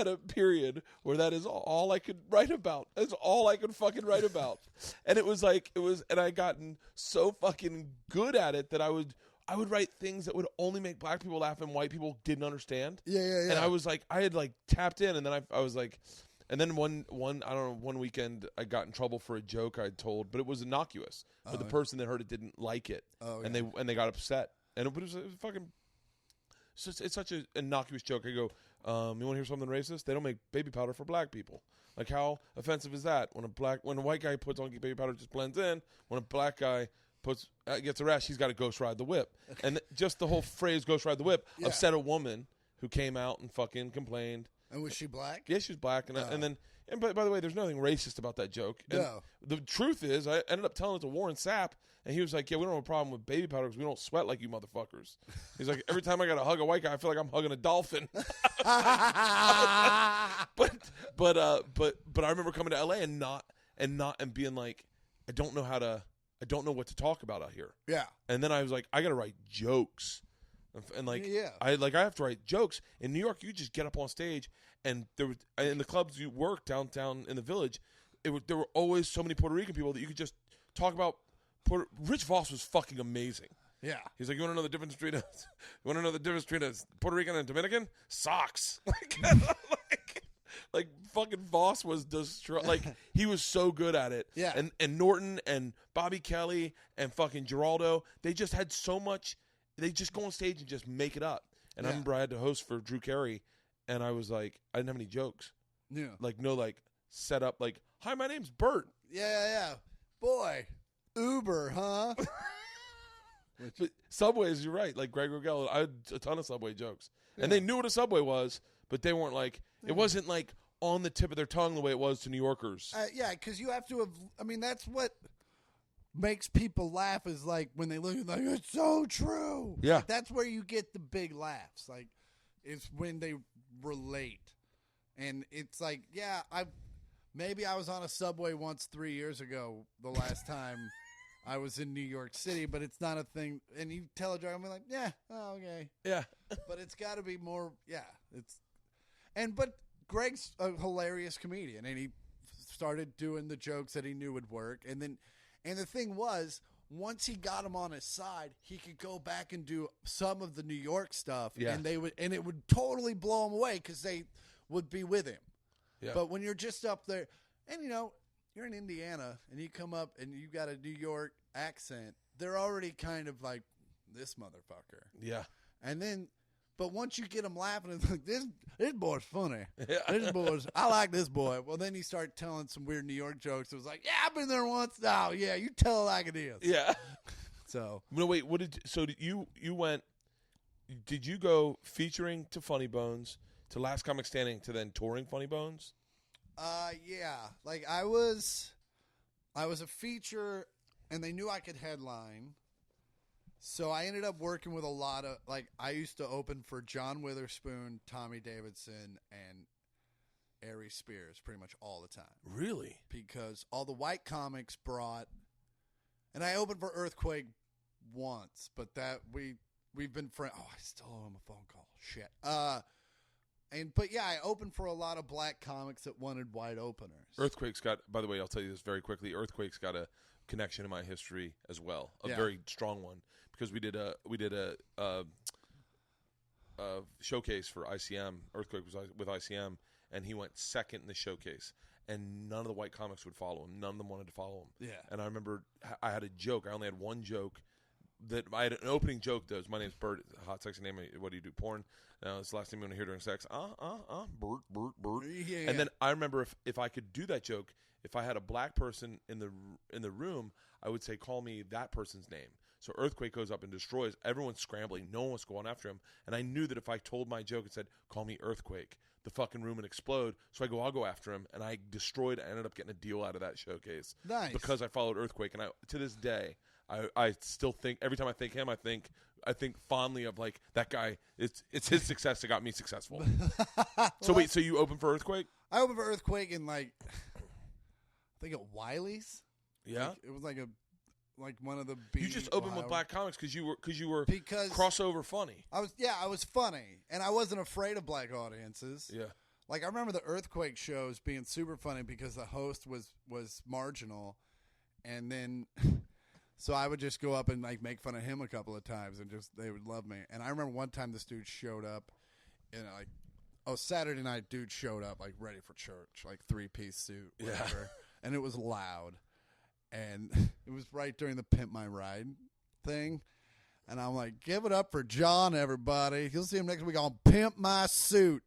a period where that is all I could write about. That's all I could fucking write about. And and I gotten so fucking good at it that I would write things that would only make black people laugh and white people didn't understand. Yeah. And I was like, I had like tapped in, and then I was like, and then one weekend I got in trouble for a joke I'd told, but it was innocuous. But the person that heard it didn't like it, and they got upset. And it was fucking. It's such an innocuous joke. I go, you want to hear something racist? They don't make baby powder for black people. Like, how offensive is that? When a white guy puts on baby powder, it just blends in. When a black guy gets arrested, he's got to ghost ride the whip. And just the whole phrase "ghost ride the whip" upset a woman who came out and fucking complained. And was she black? Yeah, she was black. And by the way, there's nothing racist about that joke. And no. The truth is, I ended up telling it to Warren Sapp, and he was like, "Yeah, we don't have a problem with baby powder because we don't sweat like you motherfuckers." He's like, "Every time I got to hug a white guy, I feel like I'm hugging a dolphin." But I remember coming to LA and being like, I don't know what to talk about out here. Yeah. And then I was like, I got to write jokes. And I have to write jokes. In New York, you just get up on stage, and there was in the clubs you work downtown in the Village, there were always so many Puerto Rican people that you could just talk about. Rich Voss was fucking amazing. Yeah, he's like, you want to know the difference between a Puerto Rican and Dominican? Socks. Like fucking Voss was like he was so good at it. Yeah, and Norton and Bobby Kelly and fucking Geraldo, they just had so much. They just go on stage and just make it up. And I remember I had to host for Drew Carey, and I was like, I didn't have any jokes. Yeah. Like, no, like, set up, like, hi, my name's Bert. Yeah. Boy, Uber, huh? But Subways, you're right. Like, Greg Rogel, I had a ton of Subway jokes. Yeah. And they knew what a Subway was, but they weren't like, it wasn't like on the tip of their tongue the way it was to New Yorkers. Because you have to have, that's what makes people laugh is like when they look at like it's so true. Yeah, like, that's where you get the big laughs. Like is when they relate. And it's like, yeah, maybe I was on a subway once 3 years ago, the last time I was in New York City, but it's not a thing. And you tell a joke, I'm like, yeah, oh, okay. Yeah. But it's got to be more, but Greg's a hilarious comedian, and he started doing the jokes that he knew would work. And the thing was, once he got him on his side, he could go back and do some of the New York stuff, and it would totally blow him away because they would be with him. Yeah. But when you're just up there, and you're in Indiana, and you come up and you got a New York accent, they're already kind of like, this motherfucker. Yeah. And then, but once you get them laughing, it's like, this boy's funny. Yeah. I like this boy. Well, then you start telling some weird New York jokes. It was like, yeah, I've been there once. Oh, yeah, you tell it like it is. Yeah. So. No, wait, did you go featuring to Funny Bones, to Last Comic Standing, to then touring Funny Bones? Yeah. Like, I was a feature, and they knew I could headline. So I ended up working with a lot of, like, I used to open for John Witherspoon, Tommy Davidson, and Ari Spears pretty much all the time. Really? Because all the white comics brought, and I opened for Earthquake once, but that we've been friends. Oh, I still owe him a phone call. Shit. But yeah, I opened for a lot of black comics that wanted white openers. Earthquake's got, by the way, I'll tell you this very quickly. Earthquake's got a connection in my history as well, a very strong one, because we did a showcase for ICM. Earthquake was with ICM, and he went second in the showcase, and none of the white comics would follow him. None of them wanted to follow him. Yeah. And I remember I had a joke. I only had one joke. That I had an opening joke. That was, my name's Bert. Hot, sexy name. What do you do? Porn. It's the last thing you want to hear during sex. Bert. Yeah. And then I remember if I could do that joke, if I had a black person in the room, I would say, call me that person's name. So Earthquake goes up and destroys. Everyone's scrambling. No one wants to go on after him. And I knew that if I told my joke and said, call me Earthquake, the fucking room would explode. So I'll go after him. And I ended up getting a deal out of that showcase. Nice. Because I followed Earthquake. And to this day, I still think, every time I think him, I think fondly of, like, that guy. It's his success that got me successful. So you opened for Earthquake? I opened for Earthquake in, like, I think at Wiley's. Yeah. It was like one of the. You just opened with black comics because you were crossover funny. I was funny, and I wasn't afraid of black audiences. Yeah. Like, I remember the Earthquake shows being super funny because the host was marginal, and then. So I would just go up and, like, make fun of him a couple of times, and they would love me. And I remember one time this dude showed up, Saturday night, dude showed up, like, ready for church, like, 3-piece suit, whatever. Yeah. And it was loud. And it was right during the Pimp My Ride thing. And I'm like, give it up for John, everybody. You'll see him next week on Pimp My Suit.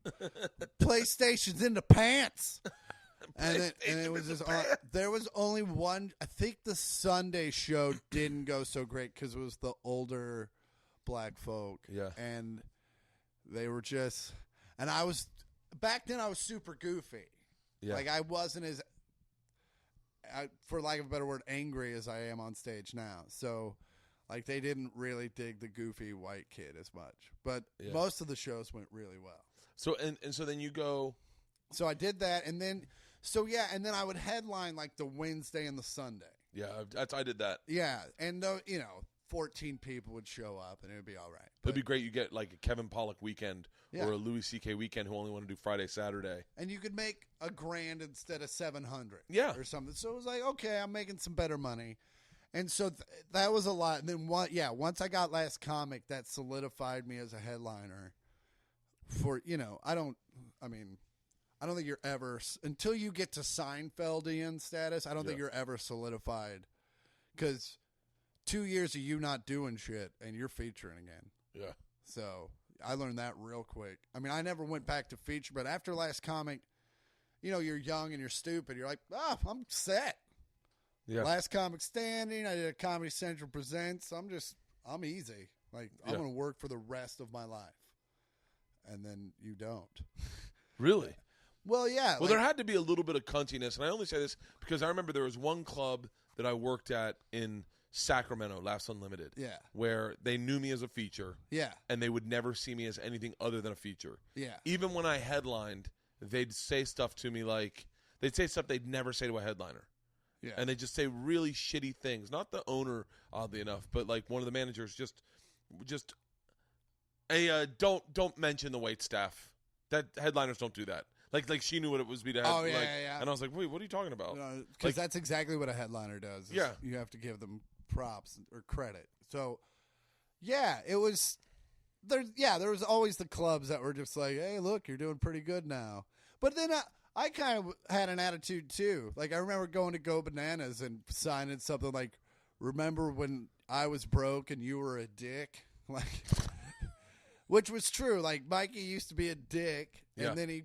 PlayStation's in the pants. And it was just there was only one. I think the Sunday show didn't go so great because it was the older black folk. Yeah, and they were just. And I was back then. I was super goofy. Yeah, like I wasn't as, for lack of a better word, angry as I am on stage now. So, like, they didn't really dig the goofy white kid as much. But most of the shows went really well. So and so then you go. So I did that, and then. So, yeah, and then I would headline, like, the Wednesday and the Sunday. Yeah, I did that. Yeah, and, 14 people would show up, and it would be all right. It'd be great. You get, like, a Kevin Pollak weekend or a Louis C.K. weekend who only want to do Friday, Saturday. And you could make $1,000 instead of $700 or something. So it was like, okay, I'm making some better money. And so that was a lot. And then, once I got Last Comic, that solidified me as a headliner for, I don't think you're ever, until you get to Seinfeldian status, I don't think you're ever solidified. Because 2 years of you not doing shit, and you're featuring again. Yeah. So I learned that real quick. I mean, I never went back to feature, but after Last Comic, you're young and you're stupid. You're like, I'm set. Yeah. Last Comic Standing, I did a Comedy Central Presents. I'm easy. Like, I'm going to work for the rest of my life. And then you don't. Really? Well, yeah. Well, there had to be a little bit of cuntiness, and I only say this because I remember there was one club that I worked at in Sacramento, Laughs Unlimited. Yeah. Where they knew me as a feature. Yeah. And they would never see me as anything other than a feature. Yeah. Even when I headlined, they'd say stuff to me like, they'd say stuff they'd never say to a headliner. Yeah. And they just say really shitty things. Not the owner, oddly enough, but like one of the managers just hey, don't mention the wait staff. That headliners don't do that. Like she knew what it was be to have. Yeah. And I was like, wait, what are you talking about? Because that's exactly what a headliner does. Yeah. You have to give them props or credit. So, yeah, it was there. Yeah, there was always the clubs that were just like, hey, look, you're doing pretty good now. But then I kind of had an attitude too. Like I remember going to Go Bananas and signing something like, remember when I was broke and you were a dick? Like, which was true. Like Mikey used to be a dick, and then he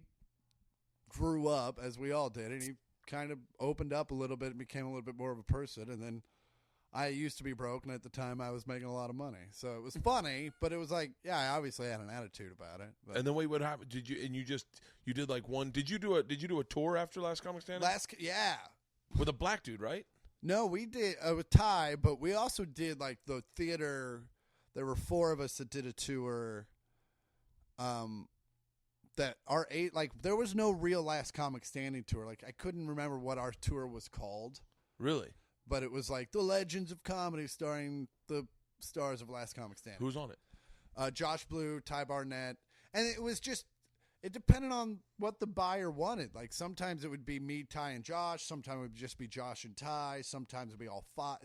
grew up, as we all did, and he kind of opened up a little bit and became a little bit more of a person. And then I used to be broke, and at the time I was making a lot of money. So it was funny, but it was like, yeah, I obviously had an attitude about it. But and then wait, what happened? Did you did like one? Did you do a tour after Last Comic Standing? Yeah. With a black dude, right? No, we did with Ty, but we also did like the theater. There were 4 of us that did a tour. That our 8, like there was no real Last Comic Standing tour. Like I couldn't remember what our tour was called. Really? But it was like The Legends of Comedy, starring the stars of Last Comic Standing. Who's on it? Josh Blue, Ty Barnett, and it was just, it depended on what the buyer wanted. Like sometimes it would be me, Ty, and Josh. Sometimes it would just be Josh and Ty. Sometimes it would be all 5.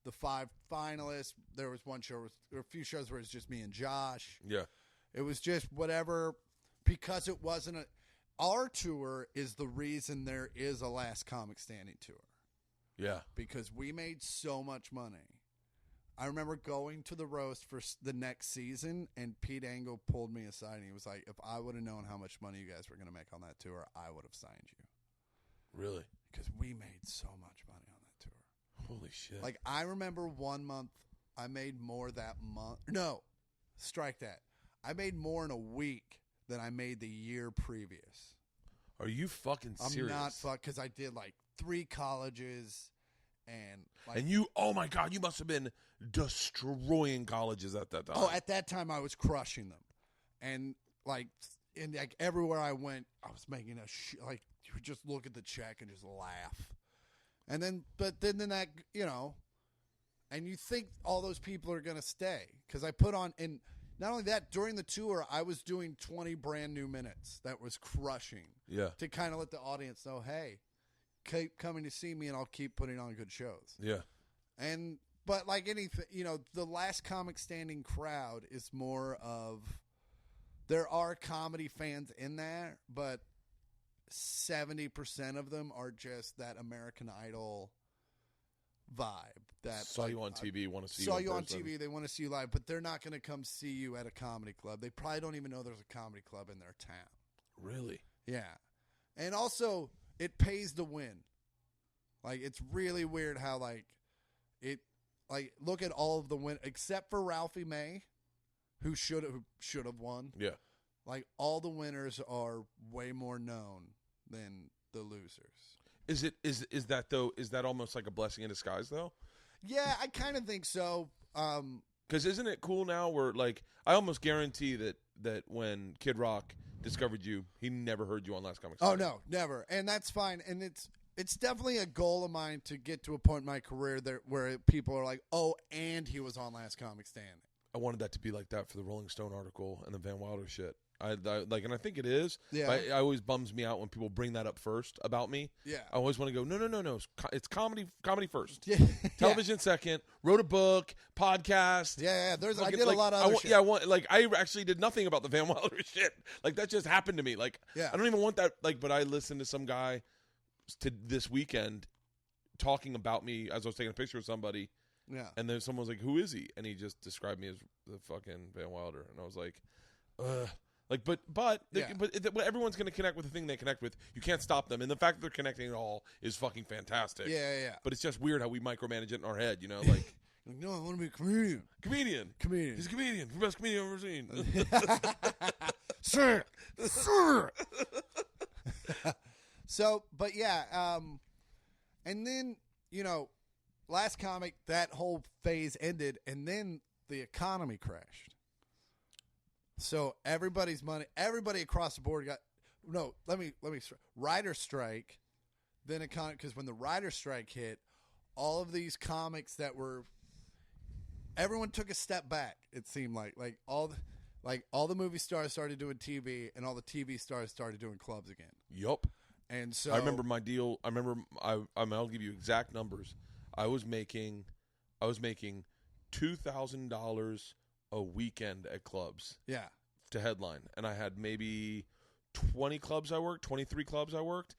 The 5 finalists. There was one show, or a few shows where it was just me and Josh. Yeah. It was just whatever, because it wasn't our tour is the reason there is a Last Comic Standing tour. Yeah. Because we made so much money. I remember going to the roast for the next season, and Pete Angle pulled me aside, and he was like, if I would have known how much money you guys were going to make on that tour, I would have signed you. Really? Because we made so much money on that tour. Holy shit. Like, I remember one month, I made more that month. No, strike that. I made more in a week than I made the year previous. Are you fucking serious? I'm not because I did like 3 colleges, and like, and you, oh my God, you must have been destroying colleges at that time. Oh, at that time I was crushing them, and like everywhere I went, I was making like you would just look at the check and just laugh, and then that and you think all those people are gonna stay because I put on and. Not only that, during the tour, I was doing 20 brand new minutes that was crushing. Yeah. To kind of let the audience know, hey, keep coming to see me and I'll keep putting on good shows. Yeah. But like anything, the Last Comic Standing crowd is more of, there are comedy fans in there, but 70% of them are just that American Idol vibe. That saw you on TV, want to see you. Saw you on TV, they want to see you live, but they're not going to come see you at a comedy club. They probably don't even know there's a comedy club in their town. Really? Yeah. And also, it pays to win. Like, it's really weird how, look at all of the win, except for Ralphie May, who should have won. Yeah. Like, all the winners are way more known than the losers. Is that almost like a blessing in disguise though? Yeah, I kind of think so. Because isn't it cool now where like I almost guarantee that when Kid Rock discovered you, he never heard you on Last Comic Standing. Oh no, never, and that's fine. And it's definitely a goal of mine to get to a point in my career where people are like, oh, and he was on Last Comic Standing. I wanted that to be like that for the Rolling Stone article and the Van Wilder shit. I and I think it is. Yeah. But it always bums me out when people bring that up first about me. Yeah. I always want to go, no. It's comedy first. Yeah. Television second. Wrote a book, podcast. Yeah. I did a lot of other shit. Yeah, I actually did nothing about the Van Wilder shit. Like that just happened to me. Like I don't even want that. Like, but I listened to some guy this weekend talking about me as I was taking a picture of somebody. Yeah. And then someone was like, "Who is he?" And he just described me as the fucking Van Wilder, and I was like, "Ugh." Like, but everyone's going to connect with the thing they connect with. You can't stop them, and the fact that they're connecting at all is fucking fantastic. Yeah. But it's just weird how we micromanage it in our head, Like, no, I want to be a comedian. Comedian. He's a comedian. The best comedian I've ever seen. Sir. So, but yeah, and then last comic, that whole phase ended, and then the economy crashed. So everybody's money, everybody across the board got writer strike, then because when the writer strike hit, all of these comics that were, everyone took a step back. It seemed like all the movie stars started doing TV, and all the TV stars started doing clubs again. Yup. And so I remember my deal. I'll give you exact numbers. I was making $2,000 a weekend at clubs. Yeah. To headline, and I had maybe 23 clubs I worked.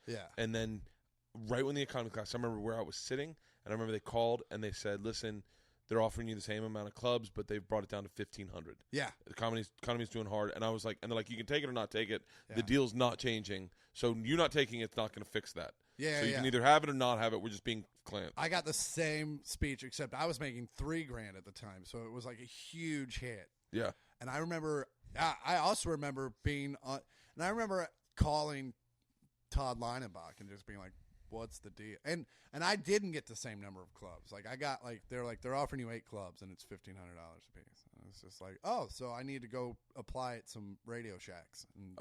Yeah. And then right when the economy crashed, I remember where I was sitting, and I remember they called and they said, "Listen, they're offering you the same amount of clubs, but they've brought it down to 1,500. Yeah. The economy's doing hard." And I was like, and they're like, "You can take it or not take it. Yeah. The deal's not changing. So you not taking it's not going to fix that. Yeah. So you can either have it or not have it. We're just being clans." I got the same speech, except I was making $3,000 at the time, so it was like a huge hit. Yeah. And I remember, I also remember being on, and I remember calling Todd Leinenbach and just being like, "What's the deal?" And I didn't get the same number of clubs. Like I got they're offering you 8 clubs and it's $1,500 a piece. And it's just like, oh, so I need to go apply at some Radio Shacks. And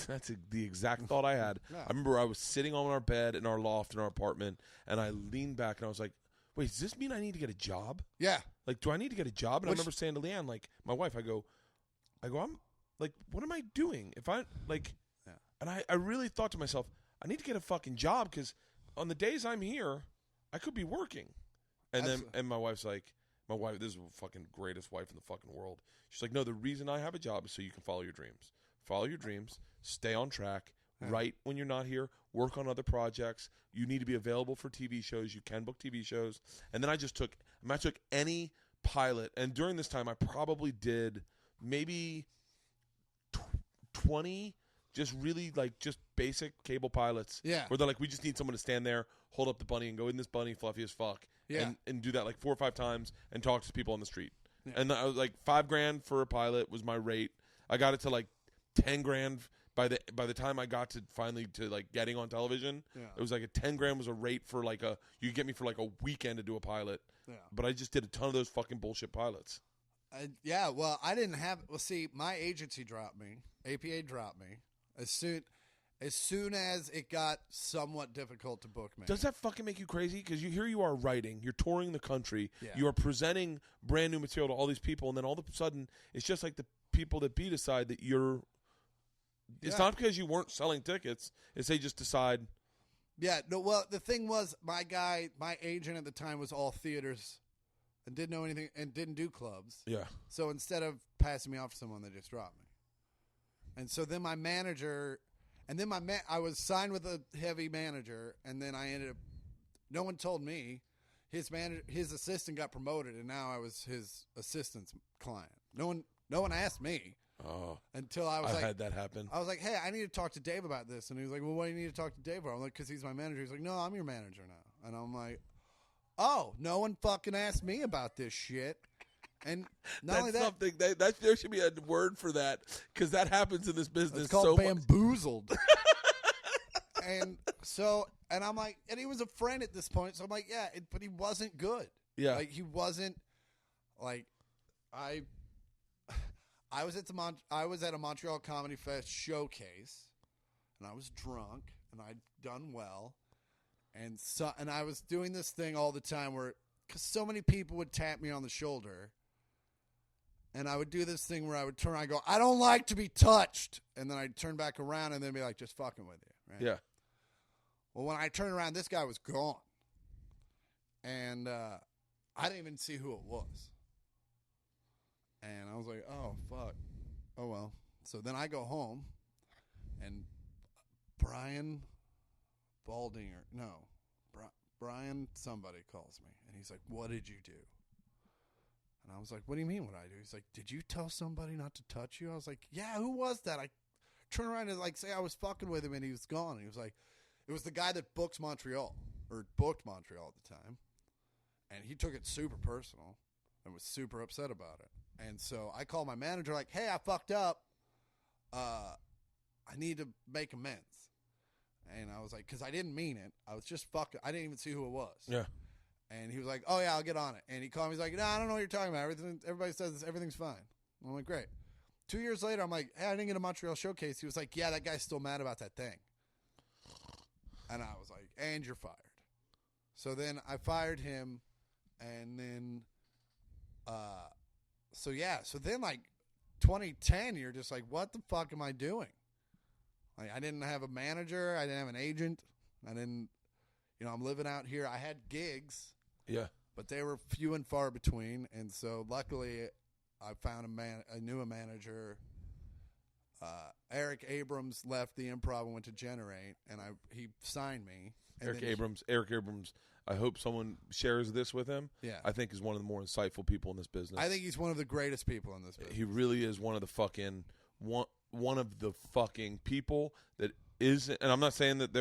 that's the exact thought I had. Yeah. I remember I was sitting on our bed in our loft in our apartment, and I leaned back and I was like, "Wait, does this mean I need to get a job? Yeah. Like, do I need to get a job?" And I remember saying to Leanne, like, my wife, I go, I'm like, what am I doing? If I like, yeah. And I really thought to myself, I need to get a fucking job because on the days I'm here, I could be working. And then my wife's like, this is the fucking greatest wife in the fucking world. She's like, "No, the reason I have a job is so you can follow your dreams. Follow your dreams, stay on track, write when you're not here, work on other projects. You need to be available for TV shows. You can book TV shows." And then I took any pilot. And during this time, I probably did maybe 20 just really just basic cable pilots. Yeah. Where they're like, "We just need someone to stand there, hold up the bunny, and go, in this bunny, fluffy as fuck." Yeah. And do that like 4 or 5 times and talk to people on the street. Yeah. And I was like, $5,000 for a pilot was my rate. I got it to like $10,000 by the time I got to finally to like getting on television. Yeah. It was like $10,000 was a rate for like you could get me for like a weekend to do a pilot. Yeah. But I just did a ton of those fucking bullshit pilots. Yeah, well, I didn't have. Well, see, my agency dropped me. APA dropped me as soon as it got somewhat difficult to book me. Does that fucking make you crazy? Because here you are writing, you're touring the country, Yeah. you are presenting brand new material to all these people, and then all of a sudden, it's just like the people that decide that you're. It's not because you weren't selling tickets; it's they just decide. Yeah. No. Well, the thing was, my agent at the time was all theaters, and didn't know anything, and didn't do clubs. Yeah. So instead of passing me off to someone, they just dropped me. And so then my manager, and then I was signed with a heavy manager, and then I ended up. No one told me. His assistant got promoted, and now I was his assistant's client. No one asked me. Oh. Until I had that happen. I was like, "Hey, I need to talk to Dave about this," and he was like, "Well, why do you need to talk to Dave for?" I'm like, "Because he's my manager." He's like, "No, I'm your manager now," and I'm like, "Oh, no one fucking asked me about this shit." And not only that, something that there should be a word for that because that happens in this business. It's called so bamboozled. And I'm like, and he was a friend at this point, so I'm like, yeah, but he wasn't good. Yeah, like he wasn't. Like I was at a Montreal Comedy Fest showcase, and I was drunk, and I'd done well, and I was doing this thing all the time where, because so many people would tap me on the shoulder. And I would do this thing where I would turn around and go, "I don't like to be touched." And then I'd turn back around and then be like, "Just fucking with you." Right? Yeah. Well, when I turned around, this guy was gone. And I didn't even see who it was. And I was like, "Oh, fuck. Oh, well." So then I go home, and Brian Brian somebody calls me. And he's like, "What did you do?" And I was like, "What do you mean what I do?" He's like, "Did you tell somebody not to touch you?" I was like, "Yeah, who was that?" I turned around and say I was fucking with him, and he was gone. And he was like, it was the guy that booked Montreal at the time. And he took it super personal and was super upset about it. And so I called my manager like, "Hey, I fucked up. I need to make amends." And I was like, because I didn't mean it. I was just fucking. I didn't even see who it was. Yeah. And he was like, "Oh yeah, I'll get on it." And he called me. He's like, "No, I don't know what you're talking about. Everybody says everything's fine." I'm like, "Great." 2 years later, I'm like, "Hey, I didn't get a Montreal showcase." He was like, "Yeah, that guy's still mad about that thing." And I was like, "And you're fired." So then I fired him, and then, so then like 2010, you're just like, "What the fuck am I doing?" Like, I didn't have a manager. I didn't have an agent. I didn't, I'm living out here. I had gigs. Yeah. But they were few and far between. And so luckily I found I knew a manager. Eric Abrams left the Improv and went to Generate, and he signed me. Eric Abrams, I hope someone shares this with him. Yeah. I think is one of the more insightful people in this business. I think he's one of the greatest people in this business. He really is one of the fucking one of the fucking people that is, and I'm not saying that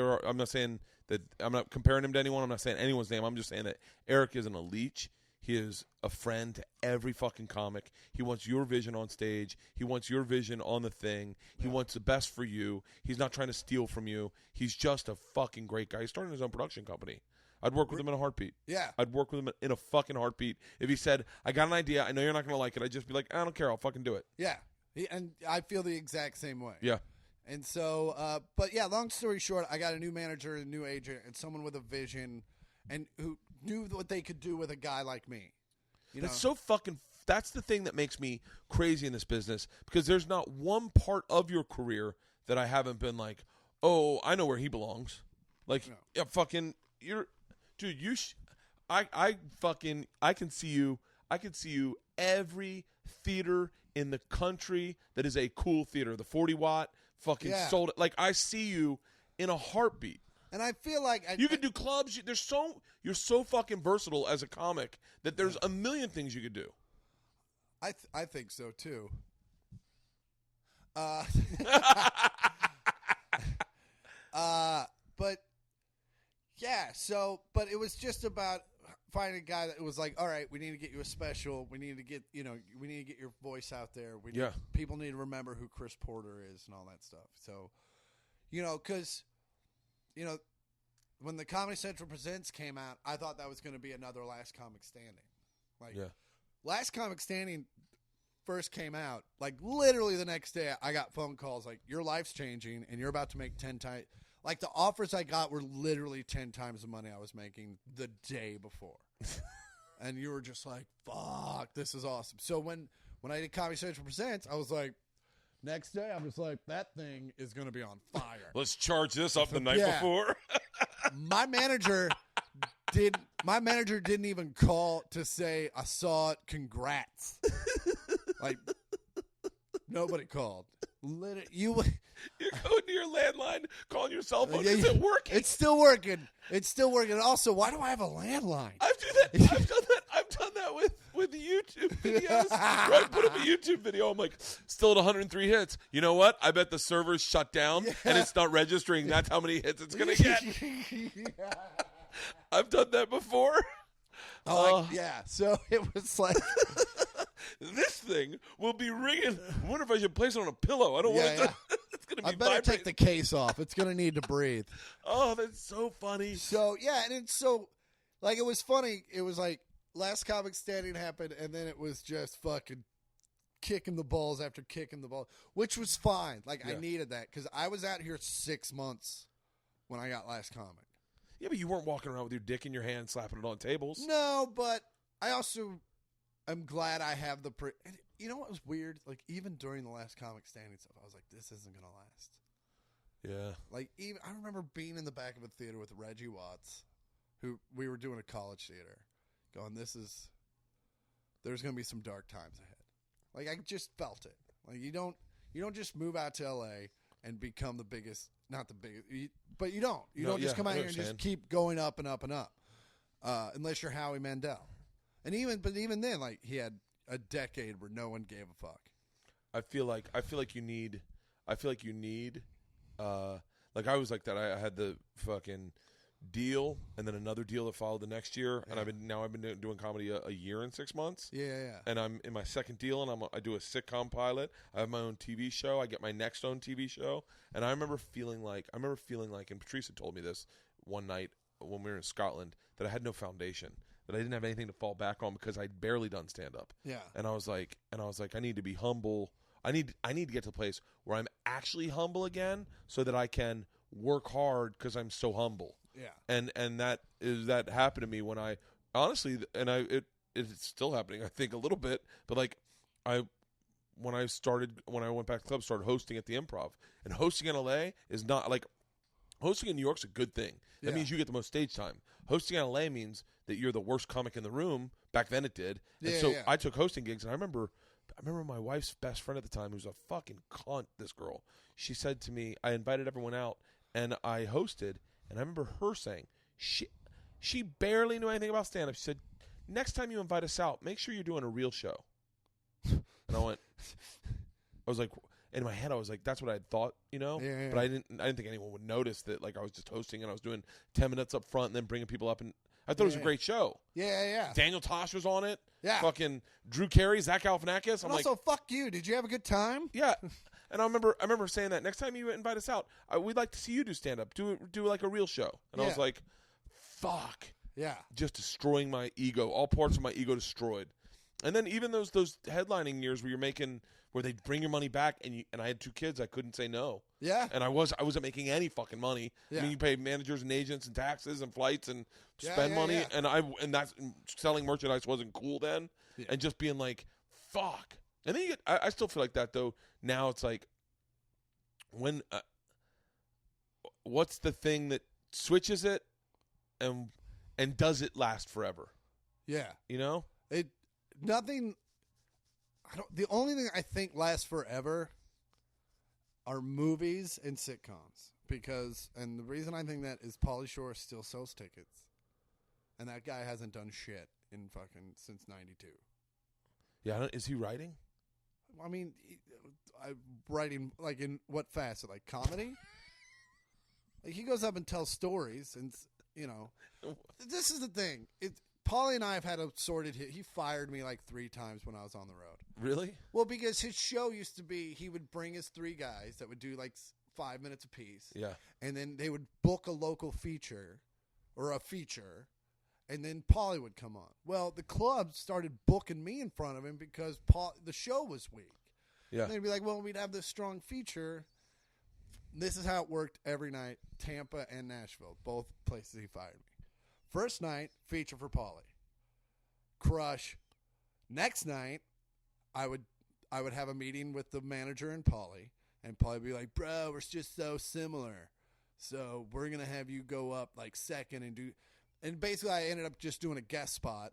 I'm not comparing him to anyone. I'm not saying anyone's name. I'm just saying that Eric isn't a leech. He is a friend to every fucking comic. He wants your vision on stage. He wants your vision on the thing. He wants the best for you. He's not trying to steal from you. He's just a fucking great guy. He's starting his own production company. I'd work with him in a heartbeat. Yeah. I'd work with him in a fucking heartbeat. If he said, "I got an idea. I know you're not going to like it," I'd just be like, "I don't care. I'll fucking do it." Yeah. And I feel the exact same way. Yeah. And so, but yeah, long story short, I got a new manager, a new agent, and someone with a vision and who knew what they could do with a guy like me. That's so fucking. That's the thing that makes me crazy in this business, because there's not one part of your career that I haven't been like, "Oh, I know where he belongs." Like, yeah, fucking, dude. I can see you. I can see you every theater in the country that is a cool theater. The 40-watt fucking sold it. Like, I see you in a heartbeat. And I feel like you can do clubs. You're so fucking versatile as a comic that there's a million things you could do. I think so too. But yeah. So, but it was just about finding a guy that was like, "All right, we need to get you a special. We need to get we need to get your voice out there. People need to remember who Chris Porter is and all that stuff." So, because. When the Comedy Central Presents came out, I thought that was going to be another Last Comic Standing. Like, Last Comic Standing first came out, like, literally the next day, I got phone calls like, "Your life's changing, and you're about to make 10 times." Like, the offers I got were literally 10 times the money I was making the day before. And you were just like, "Fuck, this is awesome." So when I did Comedy Central Presents, I was like, next day, I'm just like, that thing is going to be on fire. Let's charge this up the night before. My manager didn't even call to say, "I saw it, congrats." Like, nobody called. You're going to your landline, calling your cell phone. Is it working? It's still working. And also, why do I have a landline? I've done that with YouTube videos. Right, put up a YouTube video. I'm like, still at 103 hits. You know what? I bet the server's shut down and it's not registering. That's how many hits it's gonna get. I've done that before. So it was like, this thing will be ringing. I wonder if I should place it on a pillow. I don't want it to. It's gonna be. I better take the case off. It's gonna need to breathe. Oh, that's so funny. So and it's so, like, it was funny. It was like Last Comic Standing happened, and then it was just fucking kicking the balls after kicking the ball, which was fine. Like, I needed that because I was out here 6 months when I got Last Comic. Yeah, but you weren't walking around with your dick in your hand slapping it on tables. No, but I also am glad I have the and you know what was weird? Like, even during the Last Comic Standing stuff, I was like, this isn't going to last. Yeah. Like, even I remember being in the back of a theater with Reggie Watts, who we were doing a college theater, going, there's going to be some dark times ahead. Like, I just felt it. Like, you don't just move out to LA and become the biggest, not the biggest, but you don't. You don't just come out here and just keep going up and up and up. Unless you're Howie Mandel. And even then, like, he had a decade where no one gave a fuck. I feel like you need like I was like that. I had the fucking deal, and then another deal that followed the next year, and I've been doing comedy a year and 6 months. Yeah. And I'm in my second deal, and I do a sitcom pilot. I have my own TV show. I get my next own TV show, and I remember feeling like, and Patrice had told me this one night when we were in Scotland, that I had no foundation, that I didn't have anything to fall back on because I'd barely done stand up. Yeah. And I was like, I need to be humble. I need to get to a place where I'm actually humble again, so that I can work hard because I'm so humble. Yeah. And that happened to me when I honestly, and it's still happening, I think, a little bit, but like when I went back to the club, started hosting at the Improv, and hosting in LA is not like hosting in New York's a good thing. That means you get the most stage time. Hosting in LA means that you're the worst comic in the room. Back then it did. And so I took hosting gigs, and I remember my wife's best friend at the time, who's a fucking cunt, this girl. She said to me, I invited everyone out, and I hosted, and I remember her saying, she barely knew anything about stand-up. She said, next time you invite us out, make sure you're doing a real show. And I was like, in my head, I was like, that's what I had thought, you know? Yeah. But I didn't think anyone would notice that, like, I was just hosting, and I was doing 10 minutes up front and then bringing people up, and I thought it was a great show. Yeah. Daniel Tosh was on it. Yeah. Fucking Drew Carey, Zach Galifianakis. And also, fuck you. Did you have a good time? Yeah. And I remember saying that next time you invite us out, we'd like to see you do stand up, do like a real show. And I was like, fuck. Yeah. Just destroying my ego, all parts of my ego destroyed. And then even those headlining years where they bring your money back, and I had 2 kids, I couldn't say no. Yeah. And I wasn't making any fucking money. Yeah. I mean, you pay managers and agents and taxes and flights and spend money, yeah. and that's selling merchandise wasn't cool then. Yeah. And just being like, fuck. And then I still feel like that though. Now it's like, when what's the thing that switches it, and does it last forever? Yeah. You know? The only thing I think lasts forever are movies and sitcoms, and the reason I think that is Pauly Shore still sells tickets, and that guy hasn't done shit since '92. Yeah, is he writing? I mean, writing like in what facet? Like comedy? Like he goes up and tells stories, and this is the thing. Pauly and I have had a sorted hit. He fired me like 3 times when I was on the road. Really? Well, because his show used to be, he would bring his 3 guys that would do like 5 minutes apiece. Yeah. And then they would book a local feature or a feature, and then Pauly would come on. Well, the club started booking me in front of him because the show was weak. Yeah. And they'd be like, well, we'd have this strong feature. This is how it worked every night, Tampa and Nashville, both places he fired me. First night, feature for Pauly. Crush. Next night, I would have a meeting with the manager and Pauly would be like, bro, we're just so similar. So we're going to have you go up like second and do. And basically, I ended up just doing a guest spot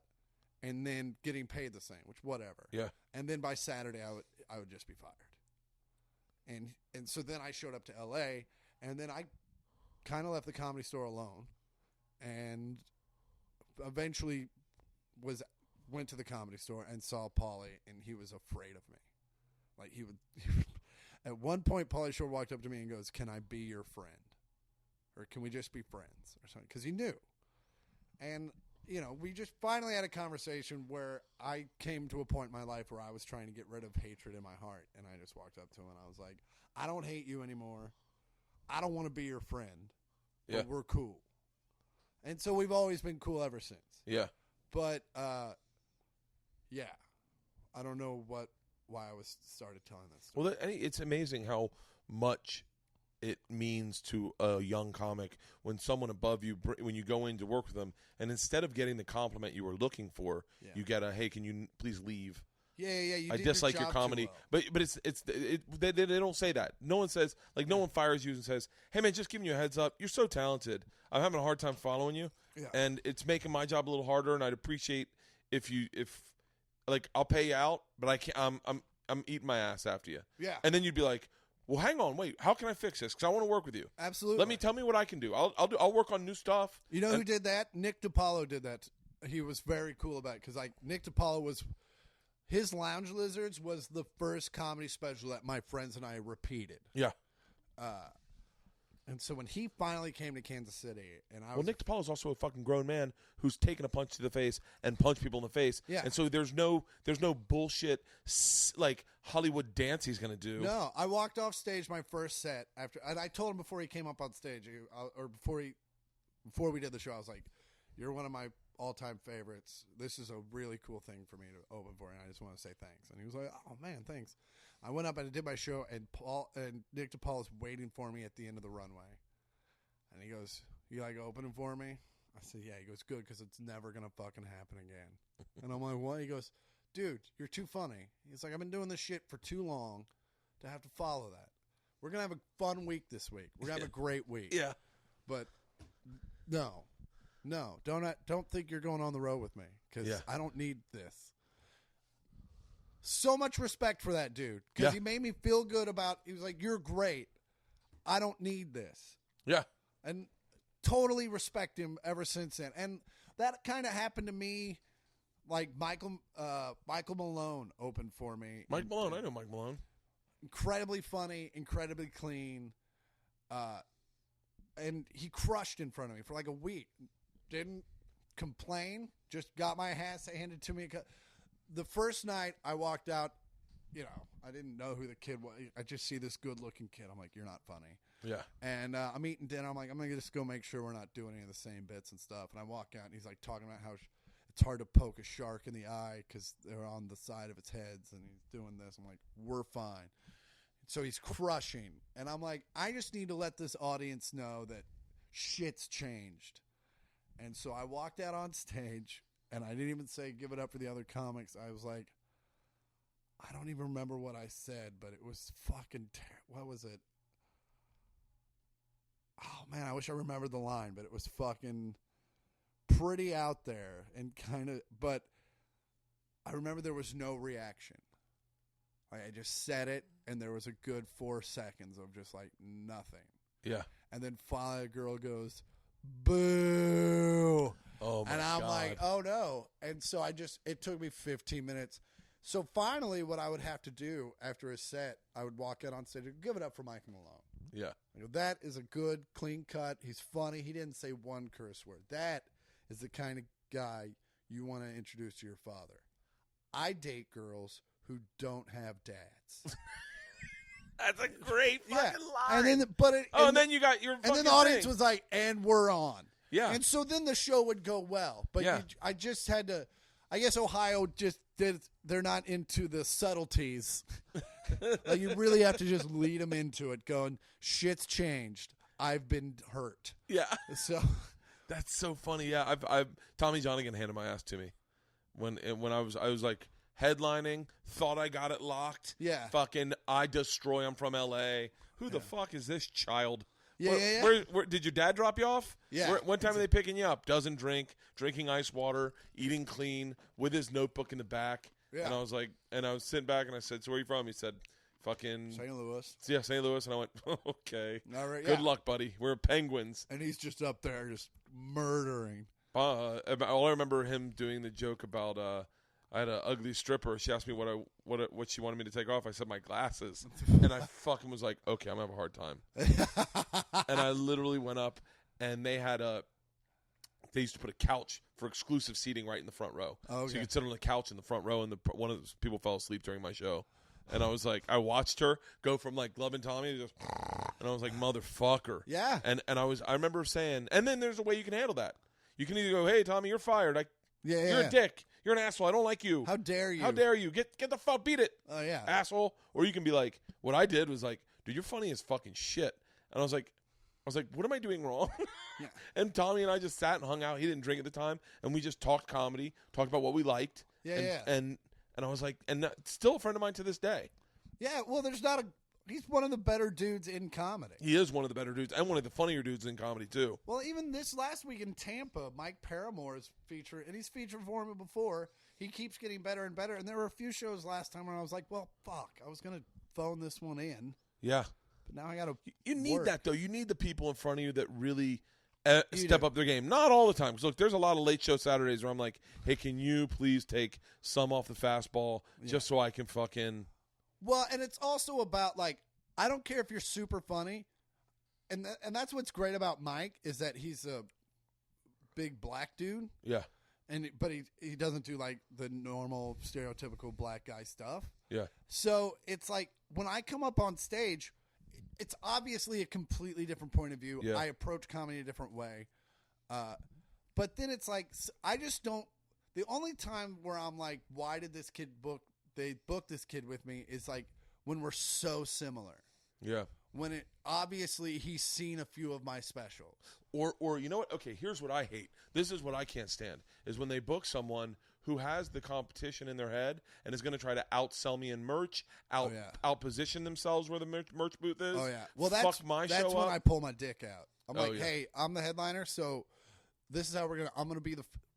and then getting paid the same, which whatever. Yeah. And then by Saturday, I would just be fired. And so then I showed up to L.A., and then I kind of left the Comedy Store alone, and eventually went to the Comedy Store and saw Pauly, and he was afraid of me. Like he would at one point, Pauly Shore walked up to me and goes, "Can I be your friend, or can we just be friends or something?" Because he knew, and we just finally had a conversation where I came to a point in my life where I was trying to get rid of hatred in my heart, and I just walked up to him and I was like, "I don't hate you anymore. I don't want to be your friend, but we're cool." And so we've always been cool ever since. Yeah. But, I don't know why I started telling that story. Well, it's amazing how much it means to a young comic when someone above you, when you go in to work with them, and instead of getting the compliment you were looking for, you get a, "Hey, can you please leave?" Yeah. I dislike your comedy, but they don't say that. No one says, like, no one fires you and says, "Hey man, just giving you a heads up. You're so talented. I'm having a hard time following you, and it's making my job a little harder. And I'd appreciate if I'll pay you out, but I can't. I'm eating my ass after you. Yeah. And then you'd be like, well, hang on, wait, how can I fix this? Because I want to work with you. Absolutely. Tell me what I can do. I'll work on new stuff. You know who did that? Nick DiPaolo did that. He was very cool about it because Nick DiPaolo was. His Lounge Lizards was the first comedy special that my friends and I repeated. Yeah. And so when he finally came to Kansas City, and I was Nick DiPaolo is also a fucking grown man who's taken a punch to the face and punched people in the face. Yeah. And so there's no bullshit like Hollywood dance he's gonna do. No, I walked off stage my first set after, and I told him before he came up on stage, or before we did the show, I was like, "You're one of my all-time favorites. This is a really cool thing for me to open for, and I just want to say thanks." And he was like, "Oh man, thanks." I went up and I did my show, and Nick DiPaolo's waiting for me at the end of the runway. And he goes, "You like opening for me?" I said, "Yeah." He goes, "Good, because it's never going to fucking happen again." And I'm like, "What?" He goes, "Dude, you're too funny." He's like, "I've been doing this shit for too long to have to follow that. We're going to have a fun week this week. We're going to have a great week." Yeah. But no, don't think you're going on the road with me, because I don't need this. So much respect for that dude, because he made me feel good about. He was like, "You're great. I don't need this." Yeah. And totally respect him ever since then. And that kind of happened to me. Like Michael Malone opened for me. Mike Malone, I know Mike Malone. Incredibly funny, incredibly clean, and he crushed in front of me for like a week. Didn't complain. Just got my ass handed to me. The first night I walked out, I didn't know who the kid was. I just see this good-looking kid. I'm like, "You're not funny." Yeah. And I'm eating dinner. I'm like, I'm going to just go make sure we're not doing any of the same bits and stuff. And I walk out, and he's like talking about how it's hard to poke a shark in the eye because they're on the side of its heads, and he's doing this. I'm like, "We're fine." So he's crushing. And I'm like, I just need to let this audience know that shit's changed. And so I walked out on stage, and I didn't even say give it up for the other comics. I was like, I don't even remember what I said, but it was fucking what was it? Oh, man, I wish I remembered the line, but it was fucking pretty out there and kind of, but I remember there was no reaction. I just said it, and there was a good 4 seconds of just like nothing. Yeah. And then finally a girl goes, "Boo." Oh, my God. And I'm like, "Oh, no." And so it took me 15 minutes. So finally what I would have to do after a set, I would walk out on stage and give it up for Michael Malone. Yeah. I go, "That is a good, clean cut. He's funny. He didn't say one curse word. That is the kind of guy you want to introduce to your father." I date girls who don't have dads. That's a great fucking line. And then, and then you got your fucking and then the audience thing. was like, "And we're on." Yeah. And so then the show would go well. But I just had to, I guess Ohio just did, they're not into the subtleties. Like you really have to just lead them into it going, "Shit's changed. I've been hurt." Yeah. So that's so funny. Yeah. I've Tommy Johnagin handed my ass to me when I was like headlining, thought I got it locked. Yeah. Fucking I destroy. I'm from LA. Who the fuck is this child? Yeah. Where did your dad drop you off? Yeah. What time are they picking you up? Doesn't drink, drinking ice water, eating clean, with his notebook in the back. Yeah. And I was like, and I was sitting back and I said, "So where are you from?" He said, "Fucking St. Louis. Yeah, St. Louis." And I went, "Okay. All right, Good luck, buddy. We're Penguins." And he's just up there just murdering. All I remember him doing the joke about I had an ugly stripper. She asked me what she wanted me to take off. I said my glasses, and I fucking was like, "Okay, I'm gonna have a hard time." And I literally went up, and they used to put a couch for exclusive seating right in the front row, okay. So you could sit on the couch in the front row. And one of those people fell asleep during my show, and I was like, I watched her go from like Glove and Tommy to just, and I was like, "Motherfucker." Yeah. And I remember saying, and then there's a way you can handle that. You can either go, "Hey, Tommy, you're fired. You're a dick. You're an asshole. I don't like you. How dare you? How dare you? Get the fuck, beat it. Oh, yeah. Asshole." Or you can be like, what I did was like, "Dude, you're funny as fucking shit." And I was like, "What am I doing wrong?" Yeah. And Tommy and I just sat and hung out. He didn't drink at the time, and we just talked comedy, talked about what we liked. Yeah. And I was like, and still a friend of mine to this day. Yeah. Well, he's one of the better dudes in comedy. He is one of the better dudes and one of the funnier dudes in comedy too. Well, even this last week in Tampa, Mike Paramore is featured, and he's featured for him before. He keeps getting better and better. And there were a few shows last time where I was like, "Well, fuck, I was gonna phone this one in." Yeah. But now I got to. You need that though. You need the people in front of you that really step up their game. Not all the time. Because look, there's a lot of late show Saturdays where I'm like, "Hey, can you please take some off the fastball just so I can fucking." Well, and it's also about like, I don't care if you're super funny. and that's what's great about Mike is that he's a big black dude. Yeah. But he doesn't do like the normal stereotypical black guy stuff. Yeah. So it's like when I come up on stage, it's obviously a completely different point of view. Yeah. I approach comedy a different way. But then it's like I just don't. The only time where I'm like, why did this kid book this kid with me is like when we're so similar. Yeah. When it obviously he's seen a few of my specials. Or you know what? Okay, here's what I hate. This is what I can't stand is when they book someone who has the competition in their head and is going to try to outsell me in merch, outposition themselves where the merch booth is. Oh yeah. Well, that's when I pull my dick out. I'm like, yeah. hey, I'm the headliner, so this is how we're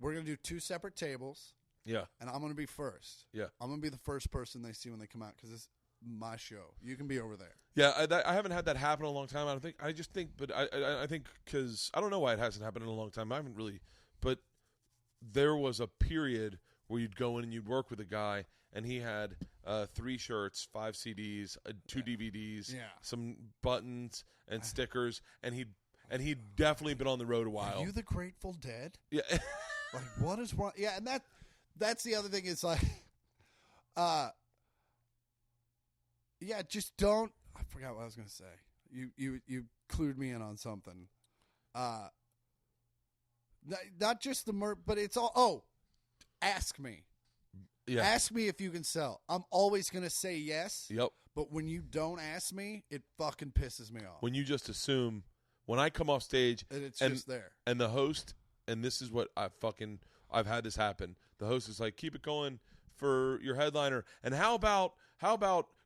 gonna do 2 separate tables. Yeah. And I'm gonna be first. Yeah. I'm gonna be the first person they see when they come out because it's my show. You can be over there. Yeah, I haven't had that happen in a long time. I just think, but I think because I don't know why it hasn't happened in a long time. I haven't really, but there was a period where you'd go in and you'd work with a guy, and he had 3 shirts, 5 CDs, 2 DVDs, some buttons and stickers, and he'd definitely been on the road a while. Are you the Grateful Dead? Yeah. Like what is wrong? Yeah, and that's the other thing. Is like, yeah, just don't. I forgot what I was going to say. You clued me in on something. Not just the merch, but it's all. Oh, ask me. Yeah. Ask me if you can sell. I'm always going to say yes. Yep. But when you don't ask me, it fucking pisses me off. When you just assume, when I come off stage, and it's just there, and the host, and this is what I've had this happen. The host is like, keep it going for your headliner, and how about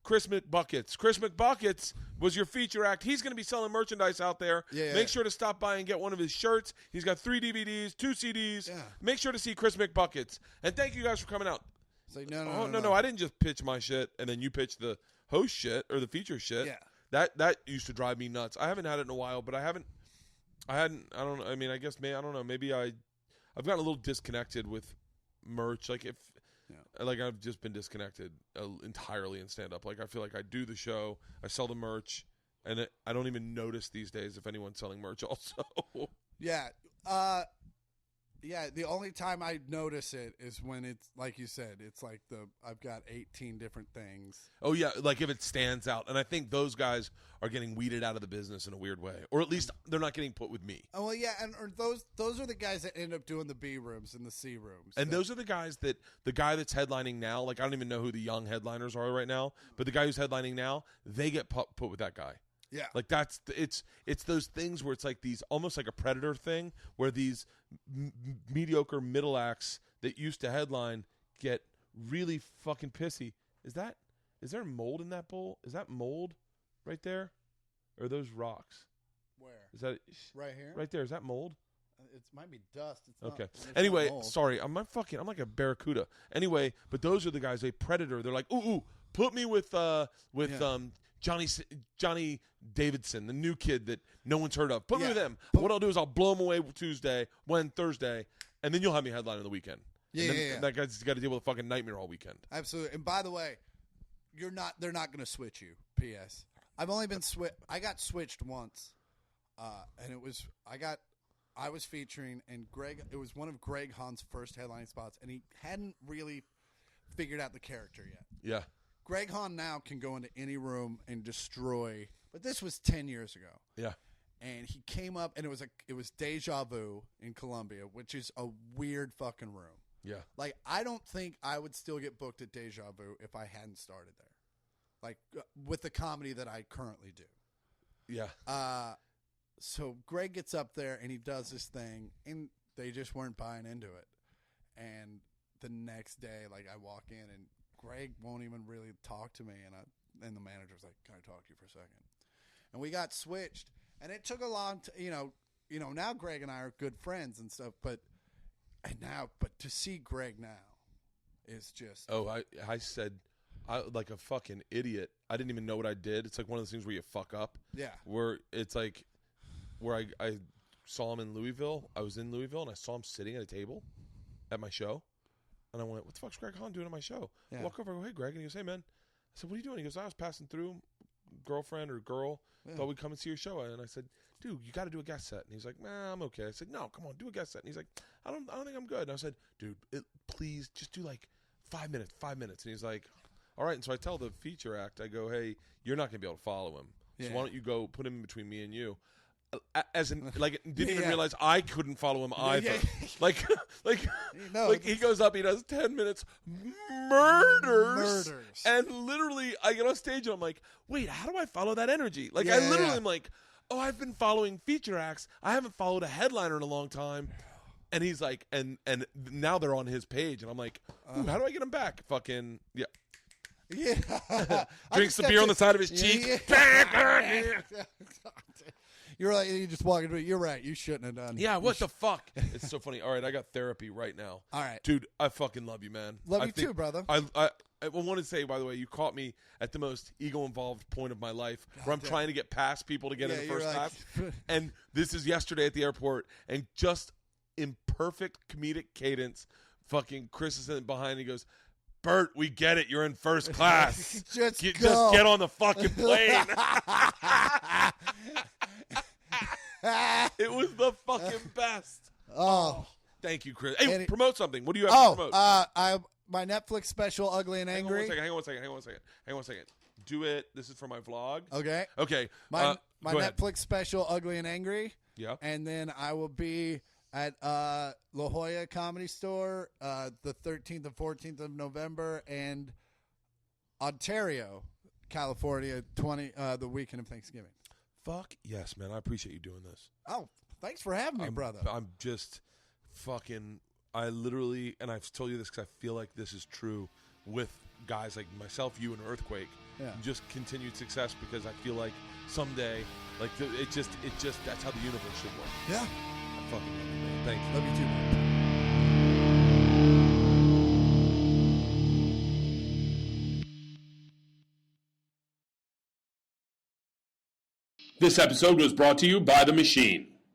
Chris McBuckets? Chris McBuckets was your feature act. He's going to be selling merchandise out there. Yeah. Make sure to stop by and get one of his shirts. He's got 3 DVDs, 2 CDs. Yeah. Make Make sure to see Chris McBuckets. And thank you guys for coming out. It's like, no. I didn't just pitch my shit and then you pitch the host shit or the feature shit. Yeah. That used to drive me nuts. I haven't had it in a while, but I don't know. I mean, I guess I don't know. Maybe I've gotten a little disconnected with merch. Like like I've just been disconnected entirely in stand up. Like I feel like I do the show, I sell the merch, and I don't even notice these days if anyone's selling merch also. Yeah. Yeah, the only time I notice it is when it's like you said, it's like I've got 18 different things. Oh yeah, like if it stands out, and I think those guys are getting weeded out of the business in a weird way, or at least they're not getting put with me. Oh well, yeah, and those are the guys that end up doing the B rooms and the C rooms, and those are the guys that the guy that's headlining now. Like I don't even know who the young headliners are right now, but the guy who's headlining now, they get put with that guy. Yeah, like it's those things where it's like these almost like a Predator thing where these mediocre middle acts that used to headline get really fucking pissy. Is there mold in that bowl? Is that mold right there, or are those rocks? Where is that? Right here, right there. Is that mold? It might be dust. It's okay. Not, anyway, sorry. I'm like a barracuda. Anyway, but those are the guys. A Predator. They're like, ooh, put me with Johnny Davidson, the new kid that no one's heard of. Put me with him. What I'll do is I'll blow him away Thursday, and then you'll have me headline on the weekend. Yeah. That guy's got to deal with a fucking nightmare all weekend. Absolutely. And by the way, they're not going to switch you. P.S. I've only been I got switched once, and it was I was featuring, and it was one of Greg Hahn's first headlining spots, and he hadn't really figured out the character yet. Yeah. Greg Hahn now can go into any room and destroy, but this was 10 years ago. Yeah. And he came up, and it was Deja Vu in Columbia, which is a weird fucking room. Yeah. Like, I don't think I would still get booked at Deja Vu if I hadn't started there. Like, with the comedy that I currently do. Yeah. So Greg gets up there, and he does this thing, and they just weren't buying into it. And the next day, like, I walk in, and Greg won't even really talk to me, and the manager's like, "Can I talk to you for a second?" And we got switched, and it took a long time. Now Greg and I are good friends and stuff, but to see Greg now is just I said like a fucking idiot. I didn't even know what I did. It's like one of those things where you fuck up. Yeah. Where it's like where I saw him in Louisville. I was in Louisville and I saw him sitting at a table at my show. And I went, what the fuck's Greg Hahn doing at my show? Yeah. I walk over and go, hey, Greg. And he goes, hey, man. I said, what are you doing? He goes, I was passing through. girlfriend or girl thought we'd come and see your show. And I said, dude, you got to do a guest set. And he's like, nah, I'm okay. I said, no, come on, do a guest set. And he's like, I don't think I'm good. And I said, dude, please just do like 5 minutes. And he's like, all right. And so I tell the feature act, I go, hey, you're not going to be able to follow him. So why don't you go put him in between me and you? As in, like, didn't even realize I couldn't follow him either. Like, he goes up, he does 10 minutes, murders. And literally, I get on stage and I'm like, wait, how do I follow that energy? Like, I literally am like, oh, I've been following feature acts. I haven't followed a headliner in a long time. And he's like, and now they're on his page, and I'm like, ooh, how do I get him back? Fucking drinks the beer on the side of his cheek. You're like, you just walk into it. You're right. You shouldn't have done. Yeah, what the fuck? It's so funny. All right, I got therapy right now. All right. Dude, I fucking love you, man. Love you too, brother. I want to say, by the way, you caught me at the most ego-involved point of my life where I'm trying to get past people to get in the first class. And this is yesterday at the airport, and just in perfect comedic cadence, fucking Chris is behind and he goes, Bert, we get it. You're in first class. Just get on the fucking plane. It was the fucking best. Oh. Thank you, Chris. Hey, promote something. What do you have to promote? My Netflix special, Ugly and Angry. Hang on one second. Do it. This is for my vlog. Okay. My Netflix special, Ugly and Angry. Yeah. And then I will be at La Jolla Comedy Store the 13th and 14th of November, and Ontario, California, the weekend of Thanksgiving. Fuck yes, man. I appreciate you doing this. Oh, thanks for having me, brother. I'm just fucking, I literally, and I've told you this because I feel like this is true with guys like myself, you, and Earthquake. Yeah. Just continued success because I feel like someday, like, it just that's how the universe should work. Yeah. I fucking love you, man. Thank you. Love you too, man. This episode was brought to you by The Machine.